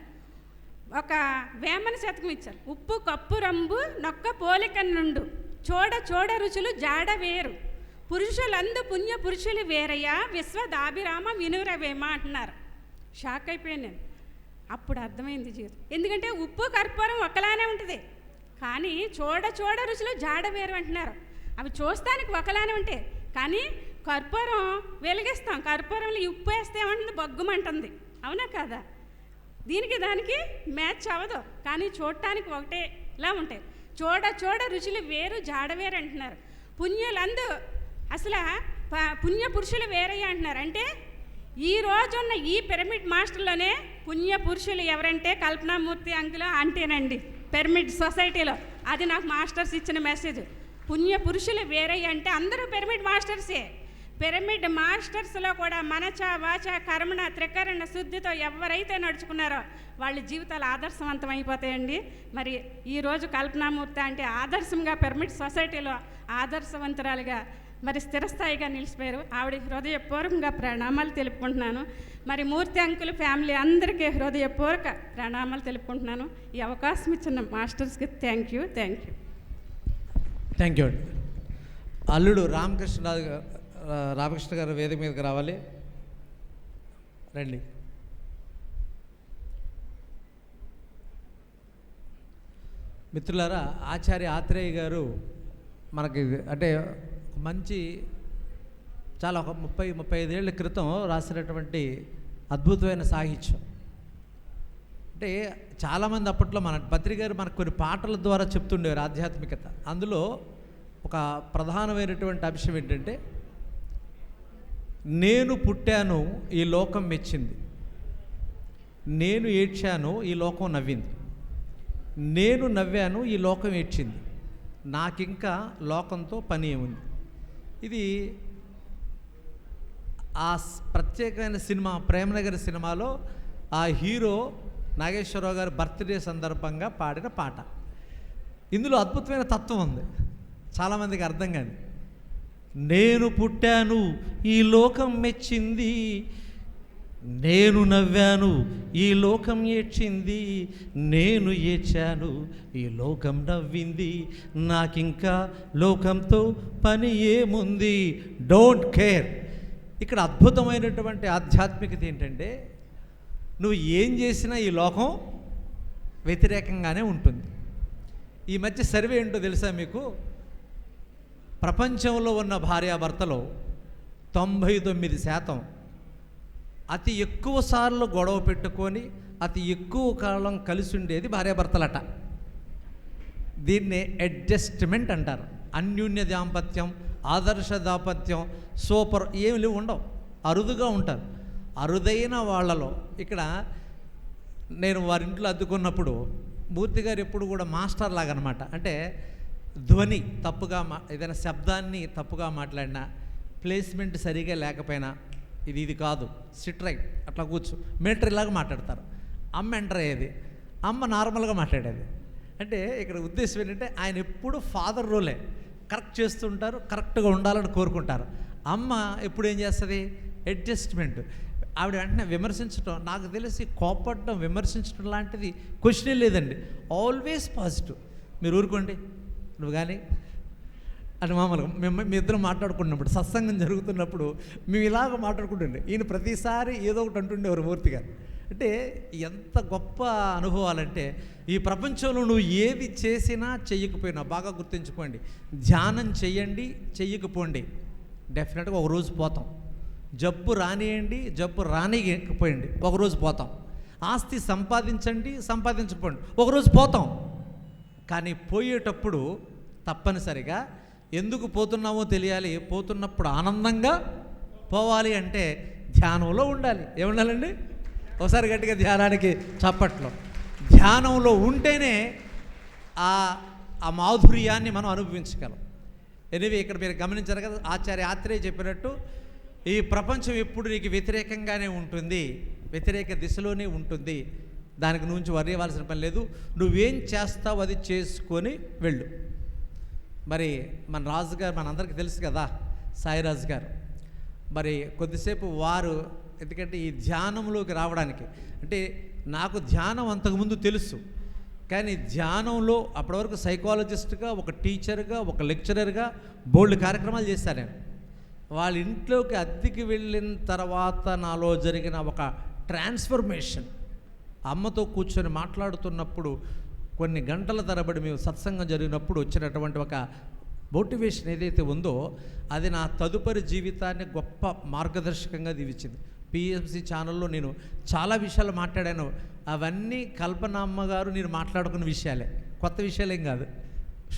ఒక వేమన శతకం ఇచ్చారు. ఉప్పు కప్పు రంబు నొక్క పోలిక నుండు చూడ రుచులు జాడ వేరు పురుషులందు పుణ్య పురుషులు వేరయ్యా విశ్వదాభిరామ వినురవేమ అంటున్నారు. షాక్ అయిపోయాను నేను. అప్పుడు అర్థమైంది జీవితం. ఎందుకంటే ఉప్పు కర్పూరం ఒకలానే ఉంటుంది, కానీ చూడ రుచులు జాడ వేరు అంటున్నారు. అవి చూస్తానికి ఒకలానే ఉంటాయి, కానీ కర్పూరం వెలిగిస్తాం, కర్పూరంలో ఉప్పు వేస్తే ఏమంటుంది బొగ్గుమంటుంది, అవునా కదా? దీనికి దానికి మ్యాచ్ అవ్వదు, కానీ చూడటానికి ఒకటేలా ఉంటాయి. చూడ రుచులు వేరు జాడ వేరు అంటున్నారు. పుణ్యులందు అసలు పుణ్య పురుషులు వేరయ్య అంటున్నారు. అంటే ఈ రోజున్న ఈ పిరమిడ్ మాస్టర్లోనే పుణ్య పురుషులు ఎవరంటే కల్పనామూర్తి అంకుల్ అంటేనండి పిరమిడ్ సొసైటీలో. అది నాకు మాస్టర్స్ ఇచ్చిన మెసేజ్. పుణ్య పురుషులు వేరే అంటే అందరూ పిరమిడ్ మాస్టర్సే. పిరమిడ్ మాస్టర్స్లో కూడా మనచ వాచ కర్మణ త్రికరణ శుద్ధితో ఎవరైతే నడుచుకున్నారో వాళ్ళ జీవితాలు ఆదర్శవంతం అయిపోతాయండి. మరి ఈరోజు కల్పనామూర్తి అంటే ఆదర్శంగా పిరమిడ్ సొసైటీలో ఆదర్శవంతురాలుగా మరి స్థిరస్థాయిగా నిలిచిపోయారు. ఆవిడ హృదయపూర్వకంగా ప్రణామాలు తెలుపుకుంటున్నాను. మరి మూర్తి అంకుల్ ఫ్యామిలీ అందరికీ హృదయపూర్వక ప్రణామాలు తెలుపుకుంటున్నాను. ఈ అవకాశం ఇచ్చిన మాస్టర్స్కి థ్యాంక్ యూ. థ్యాంక్ యూ అండి. అల్లుడు రామకృష్ణ గారు వేదిక మీదకి రావాలి. రండి. మిత్రులారా, ఆచార్య ఆత్రేయ గారు మనకి అంటే మంచి చాలా ఒక 30-35 ఏళ్ల క్రితం రాసినటువంటి అద్భుతమైన సాహిత్యం. అంటే చాలామంది అప్పట్లో మన పత్రిక గారు మనకు కొన్ని పాటల ద్వారా చెప్తుండేవారు ఆధ్యాత్మికత. అందులో ఒక ప్రధానమైనటువంటి అంశం ఏంటంటే, నేను పుట్టాను ఈ లోకం మెచ్చింది, నేను ఏడ్చాను ఈ లోకం నవ్వింది, నేను నవ్వాను ఈ లోకం ఏడ్చింది, నాకింకా లోకంతో పని ఏముంది. ఇది ఆ ప్రత్యేకమైన సినిమా ప్రేమనగర్ సినిమాలో ఆ హీరో నాగేశ్వరరావు గారి బర్త్డే సందర్భంగా పాడిన పాట. ఇందులో అద్భుతమైన తత్వం ఉంది, చాలామందికి అర్థం కాదు. నేను పుట్టాను ఈ లోకం మెచ్చింది, నేను నవ్వాను ఈ లోకం ఏడ్చింది, నేను ఏడ్చాను ఈ లోకం నవ్వింది, నాకింకా లోకంతో పని ఏముంది, డోంట్ కేర్. ఇక్కడ అద్భుతమైనటువంటి ఆధ్యాత్మికత ఏంటంటే, నువ్వు ఏం చేసినా ఈ లోకం వ్యతిరేకంగానే ఉంటుంది. ఈ మధ్య సర్వే ఏంటో తెలుసా మీకు? ప్రపంచంలో ఉన్న భార్యాభర్తలో 99% అతి ఎక్కువ సార్లు గొడవ పెట్టుకొని అతి ఎక్కువ కాలం కలిసి ఉండేది భార్యాభర్తలట. దీన్నే అడ్జస్ట్మెంట్ అంటారు. అన్యోన్య దాంపత్యం, ఆదర్శ దాంపత్యం, సూపర్ ఏమి లేవు, ఉండవు, అరుదుగా ఉంటారు. అరుదైన వాళ్ళలో ఇక్కడ నేను వారింట్లో అద్దుకున్నప్పుడు మూర్తి గారు ఎప్పుడు కూడా మాస్టర్ లాగా అనమాట. అంటే ధ్వని తప్పుగా ఏదైనా శబ్దాన్ని తప్పుగా మాట్లాడినా, ప్లేస్మెంట్ సరిగా లేకపోయినా, ఇది కాదు, సిట్ రైట్, అట్లా కూర్చో, మిలిటరీలాగా మాట్లాడతారు. అమ్మ ఎంటర్ అయ్యేది, అమ్మ నార్మల్గా మాట్లాడేది. అంటే ఇక్కడ ఉద్దేశం ఏంటంటే ఆయన ఎప్పుడు ఫాదర్ రోలే కరెక్ట్ చేస్తుంటారు, కరెక్ట్గా ఉండాలని కోరుకుంటారు. అమ్మ ఎప్పుడు ఏం చేస్తుంది? అడ్జస్ట్మెంట్. ఆవిడ వెంటనే విమర్శించడం, నాకు తెలిసి కోపడడం, విమర్శించడం లాంటిది క్వశ్చనే లేదండి. Always positive. మీరు ఊరుకోండి, నువ్వు కానీ అని మామూలుగా మీ ఇద్దరం మాట్లాడుకున్నప్పుడు, సత్సంగం జరుగుతున్నప్పుడు మేము ఇలాగ మాట్లాడుకుంటుండే. ఈయన ప్రతిసారి ఏదో ఒకటి అంటుండేవారు మూర్తి గారు. అంటే ఎంత గొప్ప అనుభవాలంటే, ఈ ప్రపంచంలో నువ్వు ఏది చేసినా చెయ్యకపోయినా బాగా గుర్తుంచుకోండి, ధ్యానం చెయ్యండి, చెయ్యకపోండి, డెఫినెట్గా ఒకరోజు పోతాం. జబ్బు రానియండి, జబ్బు రానియకపోయండి, ఒకరోజు పోతాం. ఆస్తి సంపాదించండి, సంపాదించకపోండి, ఒకరోజు పోతాం. కానీ పోయేటప్పుడు తప్పనిసరిగా ఎందుకు పోతున్నామో తెలియాలి. పోతున్నప్పుడు ఆనందంగా పోవాలి అంటే ధ్యానంలో ఉండాలి. ఏముండాలండి? ఒకసారి గట్టిగా ధ్యానానికి చప్పట్లో. ధ్యానంలో ఉంటేనే ఆ మాధుర్యాన్ని మనం అనుభవించగలం. ఎనివే ఇక్కడ మీరు గమనించారు కదా, ఆచార్య ఆత్రేయ చెప్పినట్టు ఈ ప్రపంచం ఎప్పుడు నీకు వ్యతిరేకంగానే ఉంటుంది, వ్యతిరేక దిశలోనే ఉంటుంది. దానికి నుంచి వర్యవలసిన పని లేదు. నువ్వేం చేస్తావు అది చేసుకొని వెళ్ళు. మరి మన రాజుగారు మనందరికీ తెలుసు కదా, సాయిరాజు గారు. మరి కొద్దిసేపు వారు, ఎందుకంటే ఈ ధ్యానంలోకి రావడానికి, అంటే నాకు ధ్యానం అంతకుముందు తెలుసు, కానీ ధ్యానంలో అప్పటి వరకు సైకాలజిస్ట్గా, ఒక టీచర్గా, ఒక లెక్చరర్గా బోల్డ్ కార్యక్రమాలు చేశాను నేను. వాళ్ళ ఇంట్లోకి అద్దెకి వెళ్ళిన తర్వాత నాలో జరిగిన ఒక ట్రాన్స్ఫర్మేషన్, అమ్మతో కూర్చొని మాట్లాడుతున్నప్పుడు కొన్ని గంటల తరబడి మేము సత్సంగం జరిగినప్పుడు వచ్చినటువంటి ఒక మోటివేషన్ ఏదైతే ఉందో అది నా తదుపరి జీవితాన్ని గొప్ప మార్గదర్శకంగా దీవించింది. పిఎంసి ఛానల్లో నేను చాలా విషయాలు మాట్లాడాను. అవన్నీ కల్పనమ్మ గారు నేను మాట్లాడుకున్న విషయాలే, కొత్త విషయాలేం కాదు.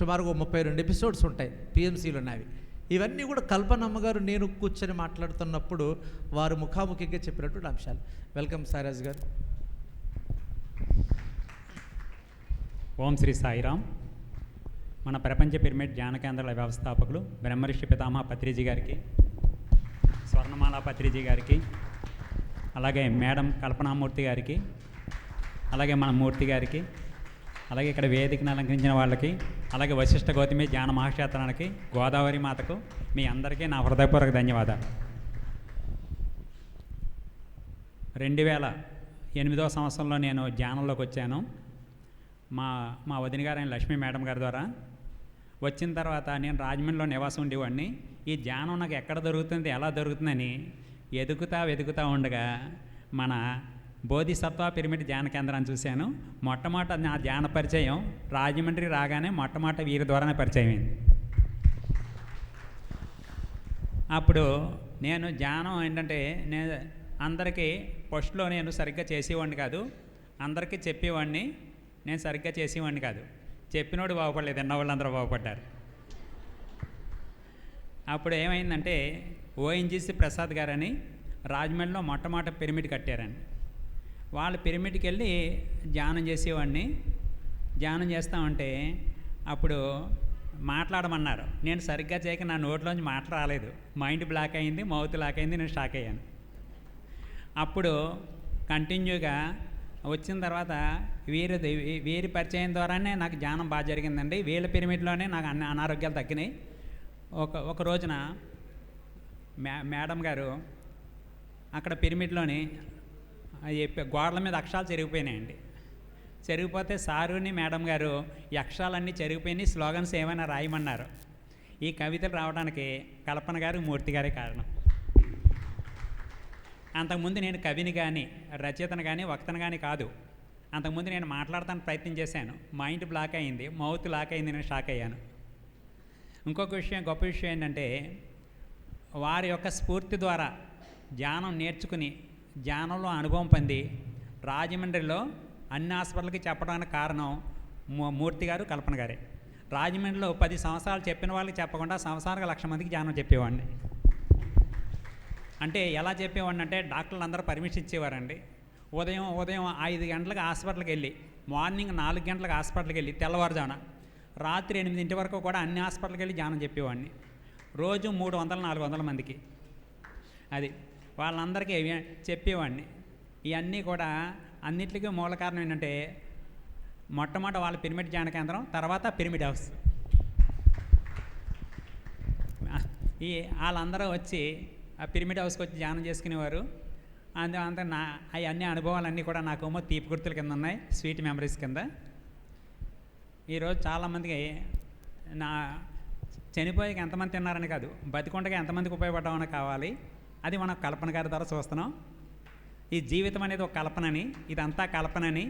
సుమారుగా 32 ఎపిసోడ్స్ ఉంటాయి పిఎంసీలో నావి. ఇవన్నీ కూడా కల్పనమ్మ గారు నేను కూర్చొని మాట్లాడుతున్నప్పుడు వారు ముఖాముఖిగా చెప్పినటువంటి అంశాలు. వెల్కమ్ సాయిరాజ్ గారు. ఓం శ్రీ సాయిరామ్. మన ప్రపంచ పిరమిడ్ ధ్యాన కేంద్రాల వ్యవస్థాపకులు బ్రహ్మర్షి పితామహ పత్రిజీ గారికి, స్వర్ణమాల పత్రిజీ గారికి, అలాగే మేడం కల్పనామూర్తి గారికి, అలాగే మన మూర్తి గారికి, అలాగే ఇక్కడ వేదికను అలంకరించిన వాళ్ళకి, అలాగే వశిష్ఠ గౌతమి ధ్యాన మహాక్షేత్రానికి, గోదావరి మాతకు, మీ అందరికీ నా హృదయపూర్వక ధన్యవాదాలు. 2008వ సంవత్సరంలో నేను ధ్యానంలోకి వచ్చాను. మా వదిన గారు అయిన లక్ష్మీ మేడం గారి ద్వారా. వచ్చిన తర్వాత నేను రాజమండ్రిలో నివాసం ఉండేవాడిని. ఈ ధ్యానం నాకు ఎక్కడ దొరుకుతుంది, ఎలా దొరుకుతుందని వెతుకుతా ఉండగా మన బోధిసత్వ పిరమిడ్ ధ్యాన కేంద్రాన్ని చూశాను. మొట్టమొదట నా ధ్యాన పరిచయం రాజమండ్రి రాగానే మొట్టమొదట వీరి ద్వారానే పరిచయం అయింది. అప్పుడు నేను ధ్యానం ఏంటంటే, నేను అందరికీ ఫస్ట్లో నేను సరిగ్గా చేసేవాడిని కాదు, అందరికీ చెప్పేవాడిని, నేను సరిగ్గా చేసేవాడిని కాదు. చెప్పినోడు బాగుపడలేదు, ఎన్న వాళ్ళందరూ బాగుపడ్డారు. అప్పుడు ఏమైందంటే, ఓఎన్జీసీ ప్రసాద్ గారని రాజమండ్రిలో మొట్టమొదటి పిరమిడ్ కట్టారని, వాళ్ళ పిరమిడ్కి వెళ్ళి ధ్యానం చేసేవాడిని. ధ్యానం చేస్తామంటే అప్పుడు మాట్లాడమన్నారు. నేను సరిగ్గా చేయక నా నోట్లోంచి మాట రాలేదు, మైండ్ బ్లాక్ అయింది, మౌత్ లాక్ అయింది, నేను షాక్ అయ్యాను. అప్పుడు కంటిన్యూగా వచ్చిన తర్వాత వీరి పరిచయం ద్వారానే నాకు ధ్యానం బాగా జరిగిందండి. వీళ్ళ పిరమిడ్లోనే నాకు అన్ని అనారోగ్యాలు తగ్గినాయి. ఒక రోజున మేడం గారు అక్కడ పిరమిడ్లోని గోడల మీద అక్షరాలు చెరిగిపోయినాయండి. చెరిగిపోతే సారుని మేడం గారు ఈ అక్షరాలన్నీ చెరిగిపోయినాయి, స్లోగన్స్ ఏమైనా రాయమన్నారు. ఈ కవితలు రావడానికి కల్పన గారు, మూర్తి గారే కారణం. అంతకుముందు నేను కవిని కానీ, రచయితను కానీ, వక్తను కానీ కాదు. అంతకుముందు నేను మాట్లాడటానికి ప్రయత్నం చేశాను, మైండ్ బ్లాక్ అయింది, మౌత్ లాక్ అయింది, నేను షాక్ అయ్యాను. ఇంకొక విషయం, గొప్ప విషయం ఏంటంటే, వారి యొక్క స్ఫూర్తి ద్వారా ధ్యానం నేర్చుకుని ధ్యానంలో అనుభవం పొంది రాజమండ్రిలో అన్ని హాస్పిటల్కి చెప్పడానికి కారణం మూర్తి గారు, కల్పన గారే. రాజమండ్రిలో 10 సంవత్సరాలు చెప్పిన వాళ్ళకి చెప్పకుండా సంవత్సరానికి 1,00,000 మందికి ధ్యానం చెప్పేవాడిని. అంటే ఎలా చెప్పేవాడిని అంటే, డాక్టర్లు అందరూ పర్మిషన్ ఇచ్చేవారండి. ఉదయం 5 గంటలకు హాస్పిటల్కి వెళ్ళి, మార్నింగ్ 4 గంటలకు హాస్పిటల్కి వెళ్ళి, తెల్లవారుజామున రాత్రి 8 వరకు కూడా అన్ని హాస్పిటల్కి వెళ్ళి ధ్యానం చెప్పేవాడిని. రోజు 300-400 మందికి. అది వాళ్ళందరికీ చెప్పేవాడిని. ఇవన్నీ కూడా అన్నిటికీ మూల కారణం ఏంటంటే, మొట్టమొదటి వాళ్ళ పిరమిడ్ ధ్యాన కేంద్రం, తర్వాత పిరమిడ్ హౌస్. వాళ్ళందరూ వచ్చి ఆ పిరమిడ్ హౌస్కి వచ్చి ధ్యానం చేసుకునేవారు. అంత అవన్నీ అనుభవాలన్నీ కూడా నాకేమో తీపి గుర్తుల కింద ఉన్నాయి, స్వీట్ మెమరీస్ కింద. ఈరోజు చాలామందికి నా చనిపోయాక ఎంతమంది తిన్నారని కాదు, బతికొండగా ఎంతమందికి ఉపయోగపడ్డామని కావాలి. అది మనం కల్పన గారి ద్వారా చూస్తున్నాం. ఈ జీవితం అనేది ఒక కల్పనని, ఇదంతా కల్పనని,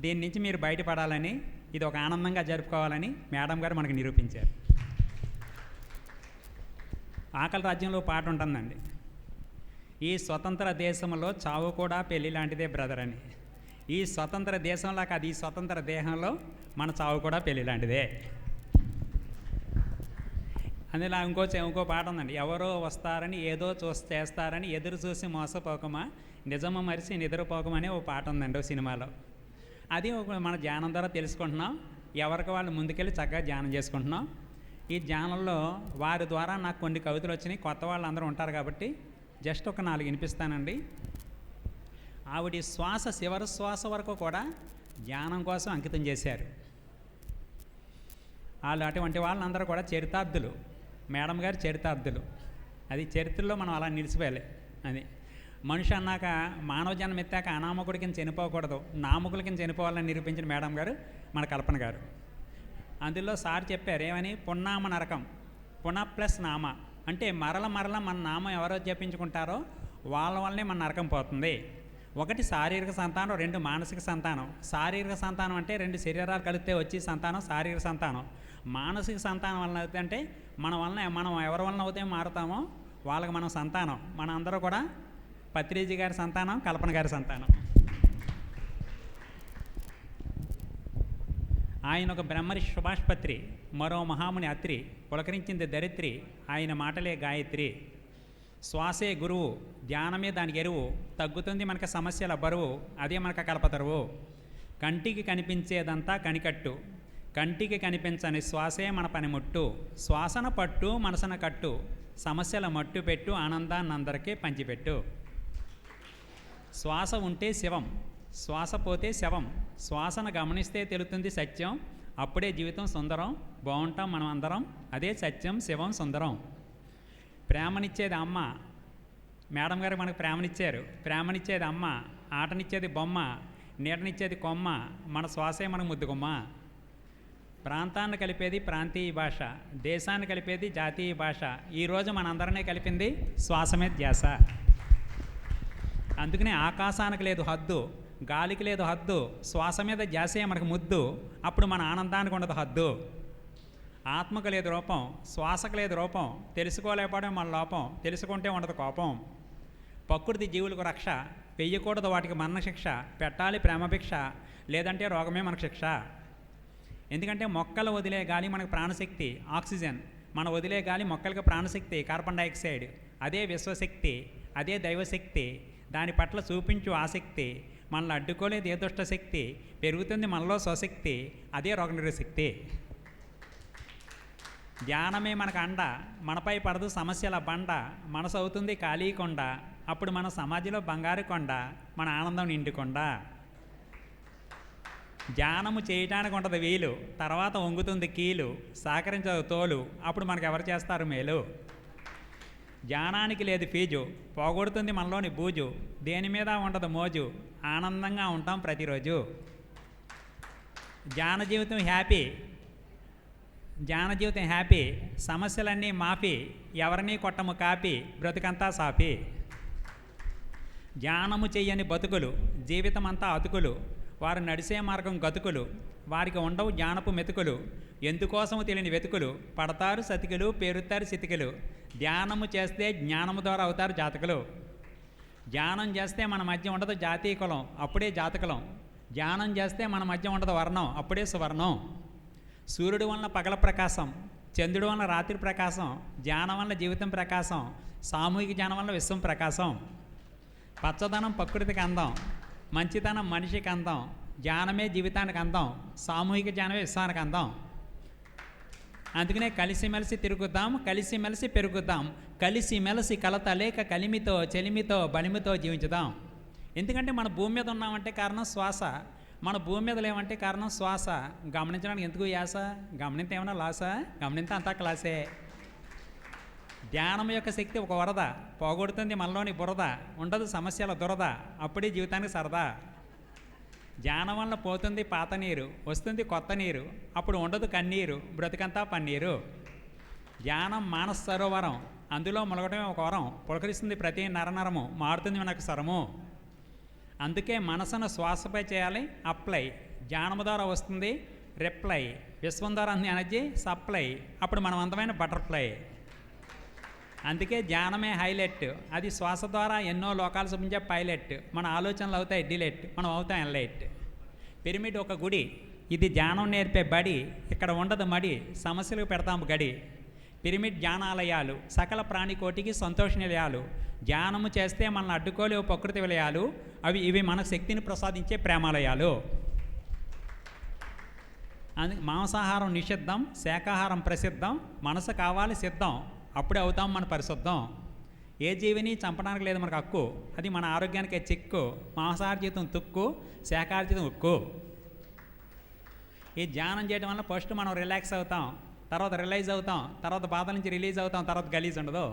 దీని నుంచి మీరు బయటపడాలని, ఇది ఒక ఆనందంగా జరుపుకోవాలని మేడం గారు మనకు నిరూపించారు. ఆకలి రాజ్యంలో పాట ఉంటుందండి, ఈ స్వతంత్ర దేశంలో చావు కూడా పెళ్ళి లాంటిదే బ్రదర్ అని. ఈ స్వతంత్ర దేశంలో కాదు, ఈ స్వతంత్ర దేహంలో మన చావు కూడా పెళ్ళి లాంటిదే. అందులో ఇంకో పాట ఉందండి, ఎవరో వస్తారని ఏదో చేస్తారని ఎదురు చూసి మోసపోకమా, నిజమ మరిచి నిద్రపోకమని ఓ పాట ఉందండి ఓ సినిమాలో. అది మన ధ్యానం ద్వారా తెలుసుకుంటున్నాం. ఎవరికి వాళ్ళు ముందుకెళ్ళి చక్కగా ధ్యానం చేసుకుంటున్నాం. ఈ ధ్యానంలో వారి ద్వారా నాకు కొన్ని కవితలు వచ్చినాయి. కొత్త వాళ్ళు అందరూ ఉంటారు కాబట్టి జస్ట్ ఒక 4 వినిపిస్తానండి. ఆవిడ చివరి శ్వాస వరకు కూడా ధ్యానం కోసం అంకితం చేశారు. అటువంటి వాళ్ళందరూ కూడా చరితార్థులు. మేడం గారు చరితార్థులు. అది చరిత్రలో మనం అలా నిలిచిపోయాలి. అది మనిషి అన్నాక, మానవ జన్మ ఎత్తాక అనామకుడి కింద చనిపోకూడదు, నామకుల కింద చనిపోవాలని నిరూపించిన మేడం గారు మన కల్పన గారు. అందులో సార్ చెప్పారు ఏమని, పున్నామ నరకం, పున ప్లస్ నామ అంటే మరల మన నామం ఎవరో జపించుకుంటారో వాళ్ళ వల్లనే మన నరకం పోతుంది. 1 శారీరక సంతానం, 2 మానసిక సంతానం. శారీరక సంతానం అంటే 2 శరీరాలు కలిపితే వచ్చే సంతానం శారీరక సంతానం. మానసిక సంతానం వలన అవుతుందంటే మనం ఎవరి వలన అవుతే మారుతామో వాళ్ళకి మనం సంతానం. మన అందరూ కూడా పత్రిజీ గారి సంతానం, కల్పన గారి సంతానం. ఆయన ఒక బ్రహ్మర్షి సుభాష్పత్రి, మరో మహాముని అత్రి, పులకరించింది దరిత్రి, ఆయన మాటలే గాయత్రి. శ్వాసే గురువు, ధ్యానమే దానికి ఎరువు, తగ్గుతుంది మనకు సమస్యల బరువు, అదే మనకు కల్పతరువు. కంటికి కనిపించేదంతా కనికట్టు, కంటికి కనిపించని శ్వాసే మన పనిముట్టు. శ్వాసన పట్టు మనసున కట్టు, సమస్యల మట్టు పెట్టు, ఆనందాన్ని అందరికీ పంచిపెట్టు. శ్వాస ఉంటే శివం, శ్వాస పోతే శవం. శ్వాసను గమనిస్తే తెలుస్తుంది సత్యం, అప్పుడే జీవితం సుందరం. బాగుంటాం మనం అందరం, అదే సత్యం శివం సుందరం. ప్రేమనిచ్చేది అమ్మ, మేడం గారు మనకు ప్రేమనిచ్చారు. ప్రేమనిచ్చేది అమ్మ, ఆటనిచ్చేది బొమ్మ, నీడనిచ్చేది కొమ్మ, మన శ్వాసే మనకు ముద్దుకొమ్మ. ప్రాంతాన్ని కలిపేది ప్రాంతీయ భాష, దేశాన్ని కలిపేది జాతీయ భాష. ఈరోజు మనందరినీ కలిపింది శ్వాసమే ధ్యాస. అందుకనే ఆకాశానికి లేదు హద్దు, గాలికి లేదు హద్దు, శ్వాస మీద ధ్యాసే మనకు ముద్దు, అప్పుడు మన ఆనందానికి ఉండదు హద్దు. ఆత్మకు లేదు రూపం, శ్వాసకు లేదు రూపం, తెలుసుకోలేకపోవడం మన లోపం, తెలుసుకుంటే ఉండదు కోపం. ప్రకృతి జీవులకు రక్ష, వెయ్యకూడదు వాటికి మరణశిక్ష, పెట్టాలి ప్రేమభిక్ష, లేదంటే రోగమే మనకు శిక్ష. ఎందుకంటే మొక్కలు వదిలే గాలి మనకు ప్రాణశక్తి ఆక్సిజన్, మన వదిలే గాలి మొక్కలకు ప్రాణశక్తి కార్బన్ డైఆక్సైడ్. అదే విశ్వశక్తి, అదే దైవశక్తి, దాని పట్ల చూపించు ఆసక్తి. మనల్ని అడ్డుకోలేదు ఏ దుష్ట శక్తి, పెరుగుతుంది మనలో స్వశక్తి, అదే రోగనిరోధశక్తి. ధ్యానమే మనకు అండ, మనపై పడదు సమస్యల బండ, మనసు అవుతుంది ఖాళీ కొండ, అప్పుడు మన సమాధిలో బంగారు కొండ, మన ఆనందం నిండుకొండ. ధ్యానము చేయటానికి ఉండదు వీలు, తర్వాత వంగుతుంది కీలు, సహకరించదు తోలు, అప్పుడు మనకు ఎవరు చేస్తారు మేలు. ధ్యానానికి లేదు ఫీజు, పోగొడుతుంది మనలోని బూజు, దేని మీద ఉండదు మోజు, ఆనందంగా ఉంటాం ప్రతిరోజు. ధ్యాన జీవితం హ్యాపీ, ధ్యాన జీవితం హ్యాపీ, సమస్యలన్నీ మాఫీ, ఎవరినీ కొట్టము కాపీ, బ్రతుకంతా సాఫీ. ధ్యానము చెయ్యని బతుకులు, జీవితం అంతా అతుకులు, వారు నడిసే మార్గం గతుకులు, వారికి ఉండవు జ్ఞానపు మెతుకులు, ఎందుకోసము తెలియని వెతుకులు, పడతారు సతికులు పేరుతారు సితికులు. ధ్యానము చేస్తే జ్ఞానము ద్వారా అవుతారు జాతకులు. ధ్యానం చేస్తే మన మధ్య ఉండదు జాతీయ కులం, అప్పుడే జాతకులం. ధ్యానం చేస్తే మన మధ్య ఉండదు వర్ణం, అప్పుడే సువర్ణం. సూర్యుడి వలన పగల ప్రకాశం, చంద్రుడి వలన రాత్రి ప్రకాశం, ధ్యానం వలన జీవితం ప్రకాశం, సామూహిక ధ్యానం వలన విశ్వం ప్రకాశం. పచ్చదనం ప్రకృతికి అందం, మంచితనం మనిషికి అందం, ధ్యానమే జీవితానికి అందం, సామూహిక ధ్యానమే విశ్వానికి అందం. అందుకనే కలిసిమెలిసి తిరుగుద్దాం, కలిసిమెలిసి పెరుగుద్దాం, కలిసిమెలిసి కలత లేక కలిమితో చెలిమితో బలిమితో జీవించుదాం. ఎందుకంటే మన భూమి మీద ఉన్నామంటే కారణం శ్వాస, మన భూమి మీద లేవంటే కారణం శ్వాస. గమనించడానికి ఎందుకు యాస, గమనింత ఏమన్నా లాసా, గమనింత అంతా క్లాసే. ధ్యానం యొక్క శక్తి ఒక వరద, పోగొడుతుంది మనలోని బురద, ఉండదు సమస్యల దురద, అప్పుడే జీవితానికి సరదా. ధ్యానం వల్ల పోతుంది పాత నీరు, వస్తుంది కొత్త నీరు, అప్పుడు ఉండదు కన్నీరు, బ్రతుకంతా పన్నీరు. ధ్యానం మానస సరోవరం, అందులో మొలగటమే ఒక వరం, పులకరిస్తుంది ప్రతి నరనరము, మారుతుంది మనకు స్వరము. అందుకే మనసును శ్వాసపై చేయాలి అప్లై, ధ్యానము ద్వారా వస్తుంది రిప్లై, విశ్వం ద్వారా అంది ఎనర్జీ సప్లై, అప్పుడు మనం అందమైన బటర్ఫ్లై. అందుకే ధ్యానమే హైలైట్, అది శ్వాస ద్వారా ఎన్నో లోకాలు చూపించే పైలట్. మన ఆలోచనలు అవుతాయి డిలెట్, మనం అవుతాం ఎన్లైట్. పిరమిడ్ ఒక గుడి, ఇది ధ్యానం నేర్పే బడి, ఇక్కడ ఉండదు మడి, సమస్యలకు పెడతాము గడి. పిరమిడ్ ధ్యానాలయాలు సకల ప్రాణికోటికి సంతోష నిలయాలు, ధ్యానము చేస్తే మనల్ని అడ్డుకోలేవు ప్రకృతి విలయాలు, ఇవి మనకు శక్తిని ప్రసాదించే ప్రేమాలయాలు. మాంసాహారం నిషిద్ధం, శాకాహారం ప్రసిద్ధం, మనసు కావాలి సిద్ధం, అప్పుడే అవుతాం మన పరిశుద్ధం. ఏ జీవిని చంపడానికి లేదు మనకు హక్కు, అది మన ఆరోగ్యానికే చిక్కు, మాంసాహార జీవితం తుక్కు, శాకాహార జీవితం ఉక్కు. ఈ ధ్యానం చేయడం వల్ల ఫస్ట్ మనం రిలాక్స్ అవుతాం, తర్వాత రిలైజ్ అవుతాం, తర్వాత బాధ నుంచి రిలీజ్ అవుతాం, తర్వాత గలీజ్ ఉండదు.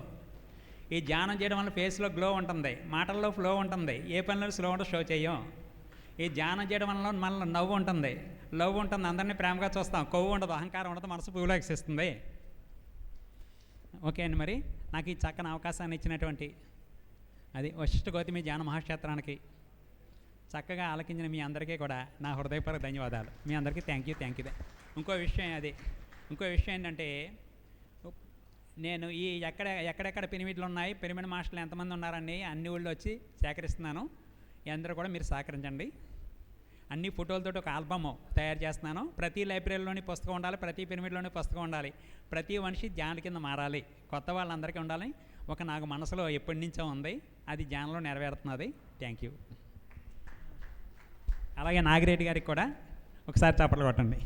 ఈ ధ్యానం చేయడం వల్ల ఫేస్లో గ్లో ఉంటుంది, మాటల్లో ఫ్లో ఉంటుంది, ఏ పనిలో స్లో ఉంటో షో చేయం. ఈ ధ్యానం చేయడం వల్ల మనలో నవ్వు ఉంటుంది, లవ్ ఉంటుంది, అందరినీ ప్రేమగా చూస్తాం, కొవ్వు ఉండదు, అహంకారం ఉండదు, మనసు పువ్వులో ఎక్సిస్తుంది. ఓకే అండి, మరి నాకు ఈ చక్కని అవకాశాన్ని ఇచ్చినటువంటి అది వశిష్ఠ గౌతమి ధ్యాన మహాక్షేత్రానికి చక్కగా ఆలకించిన మీ అందరికీ కూడా నా హృదయపూర్వక ధన్యవాదాలు. మీ అందరికీ థ్యాంక్ యూ. ఇంకో విషయం ఏంటంటే, నేను ఈ ఎక్కడెక్కడ పిరమిడ్లు ఉన్నాయి, పిరమిడ్ మాస్టర్లు ఎంతమంది ఉన్నారని అన్ని ఊళ్ళో వచ్చి సేకరిస్తున్నాను. అందరూ కూడా మీరు సహకరించండి. అన్ని ఫోటోలతో ఒక ఆల్బమ్ తయారు చేస్తున్నాను. ప్రతి లైబ్రరీలోని పుస్తకం ఉండాలి, ప్రతి పిరమిడ్లోని పుస్తకం ఉండాలి, ప్రతి మనిషి ధ్యాన కింద మారాలి, కొత్త వాళ్ళందరికీ ఉండాలి. నాకు మనసులో ఎప్పటి నుంచో ఉంది, అది ధ్యానంలో నెరవేరుతున్నది. Thank you. అలాగే నాగిరెడ్డి గారికి కూడా ఒకసారి చప్పట్లు కొట్టండి.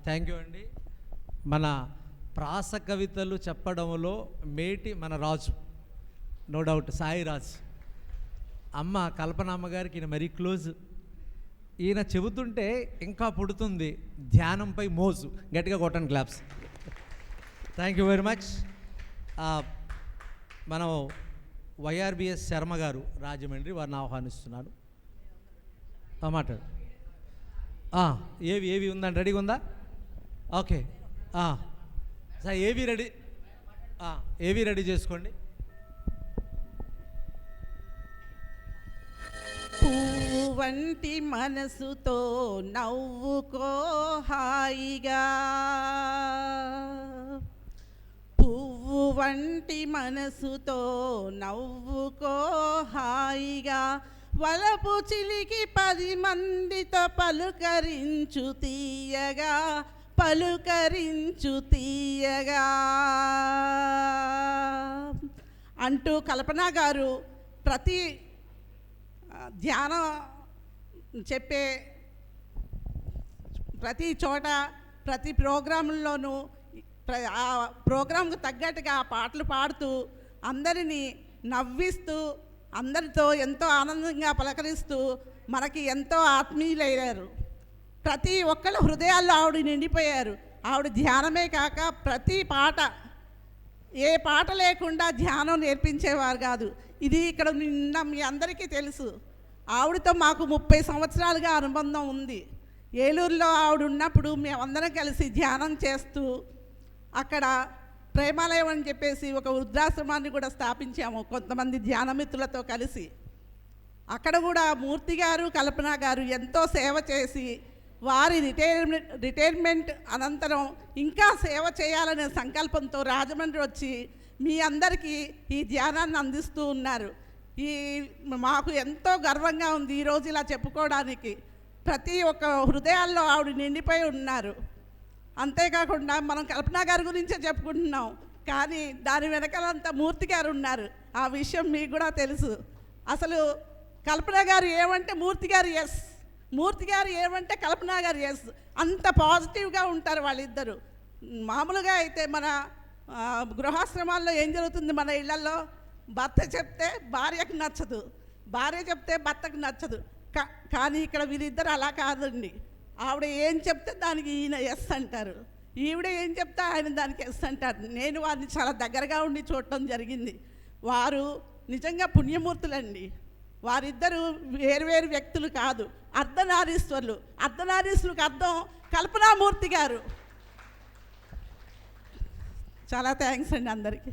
థ్యాంక్ యూ అండి. మన ప్రాస కవితలు చెప్పడంలో మేటి మన రాజు, నో డౌట్ సాయి రాజు. అమ్మ కల్పన అమ్మగారికి ఈయన మరీ క్లోజ్. ఈయన చెబుతుంటే ఇంకా పుడుతుంది ధ్యానంపై మోజు. గట్టిగా కొట్టండి claps. Thank you very much. మనం వైఆర్బిఎస్ శర్మ గారు రాజమండ్రి, వారిని ఆహ్వానిస్తున్నాను. మాట్లాడు. ఏవి ఉందండి, రెడీగా ఉందా? ఓకే సార్, ఏవి రెడీ చేసుకోండి. పువ్వు వంటి మనసుతో నవ్వుకో హాయిగా, పువ్వు వంటి మనసుతో నవ్వుకో హాయిగా, వలపు చిలికి 10 మందితో పలుకరించు తీయగా, పలుకరించు తీయగా అంటూ కల్పన గారు ప్రతి ధ్యానం చెప్పే ప్రతి చోట, ప్రతి ప్రోగ్రాంలోనూ ఆ ప్రోగ్రాంకు తగ్గట్టుగా ఆ పాటలు పాడుతూ అందరినీ నవ్విస్తూ, అందరితో ఎంతో ఆనందంగా పలకరిస్తూ మనకి ఎంతో ఆత్మీయులయ్యారు. ప్రతి ఒక్కళ్ళ హృదయాల్లో ఆవిడ నిండిపోయారు. ఆవిడ ధ్యానమే కాక ప్రతి పాట, ఏ పాట లేకుండా ధ్యానం నేర్పించేవారు కాదు. ఇది ఇక్కడ నిన్న మీ అందరికీ తెలుసు. ఆవిడతో మాకు 30 సంవత్సరాలుగా అనుబంధం ఉంది. ఏలూరులో ఆవిడ ఉన్నప్పుడు మేమందరం కలిసి ధ్యానం చేస్తూ అక్కడ ప్రేమాలయం అని చెప్పేసి ఒక వృద్ధాశ్రమాన్ని కూడా స్థాపించాము కొంతమంది ధ్యానమిత్రులతో కలిసి. అక్కడ కూడా మూర్తి గారు, కల్పన గారు ఎంతో సేవ చేసి వారి రిటైర్మెంట్ అనంతరం ఇంకా సేవ చేయాలనే సంకల్పంతో రాజమండ్రి వచ్చి మీ అందరికీ ఈ ధ్యానాన్ని అందిస్తూ ఉన్నారు. మాకు ఎంతో గర్వంగా ఉంది ఈరోజు ఇలా చెప్పుకోవడానికి. ప్రతి ఒక్క హృదయాల్లో ఆవిడ నిండిపోయి ఉన్నారు. అంతేకాకుండా మనం కల్పన గారి గురించే చెప్పుకుంటున్నాం, కానీ దాని వెనకాలంతా మూర్తి గారు ఉన్నారు. ఆ విషయం మీకు కూడా తెలుసు. అసలు కల్పన గారు ఏమంటే మూర్తి గారు ఎస్, మూర్తి గారు ఏమంటే కల్పన గారు ఎస్. అంత పాజిటివ్గా ఉంటారు వాళ్ళిద్దరు. మామూలుగా అయితే మన గృహాశ్రమాల్లో ఏం జరుగుతుంది, మన ఇళ్లలో భర్త చెప్తే భార్యకు నచ్చదు, భార్య చెప్తే భర్తకు నచ్చదు. కానీ ఇక్కడ వీరిద్దరు అలా కాదండి. ఆవిడ ఏం చెప్తే దానికి ఈయన ఎస్ అంటారు, ఈవిడ ఏం చెప్తే ఆయన దానికి ఎస్ అంటారు. నేను వారిని చాలా దగ్గరగా ఉండి చూడటం జరిగింది. వారు నిజంగా పుణ్యమూర్తులండి. వారిద్దరూ వేరువేరు వ్యక్తులు కాదు, అర్ధనారీశ్వరులు. అర్ధనారీశ్వరులకు అర్థం కల్పనామూర్తి గారు. చాలా థ్యాంక్స్ అండి అందరికీ.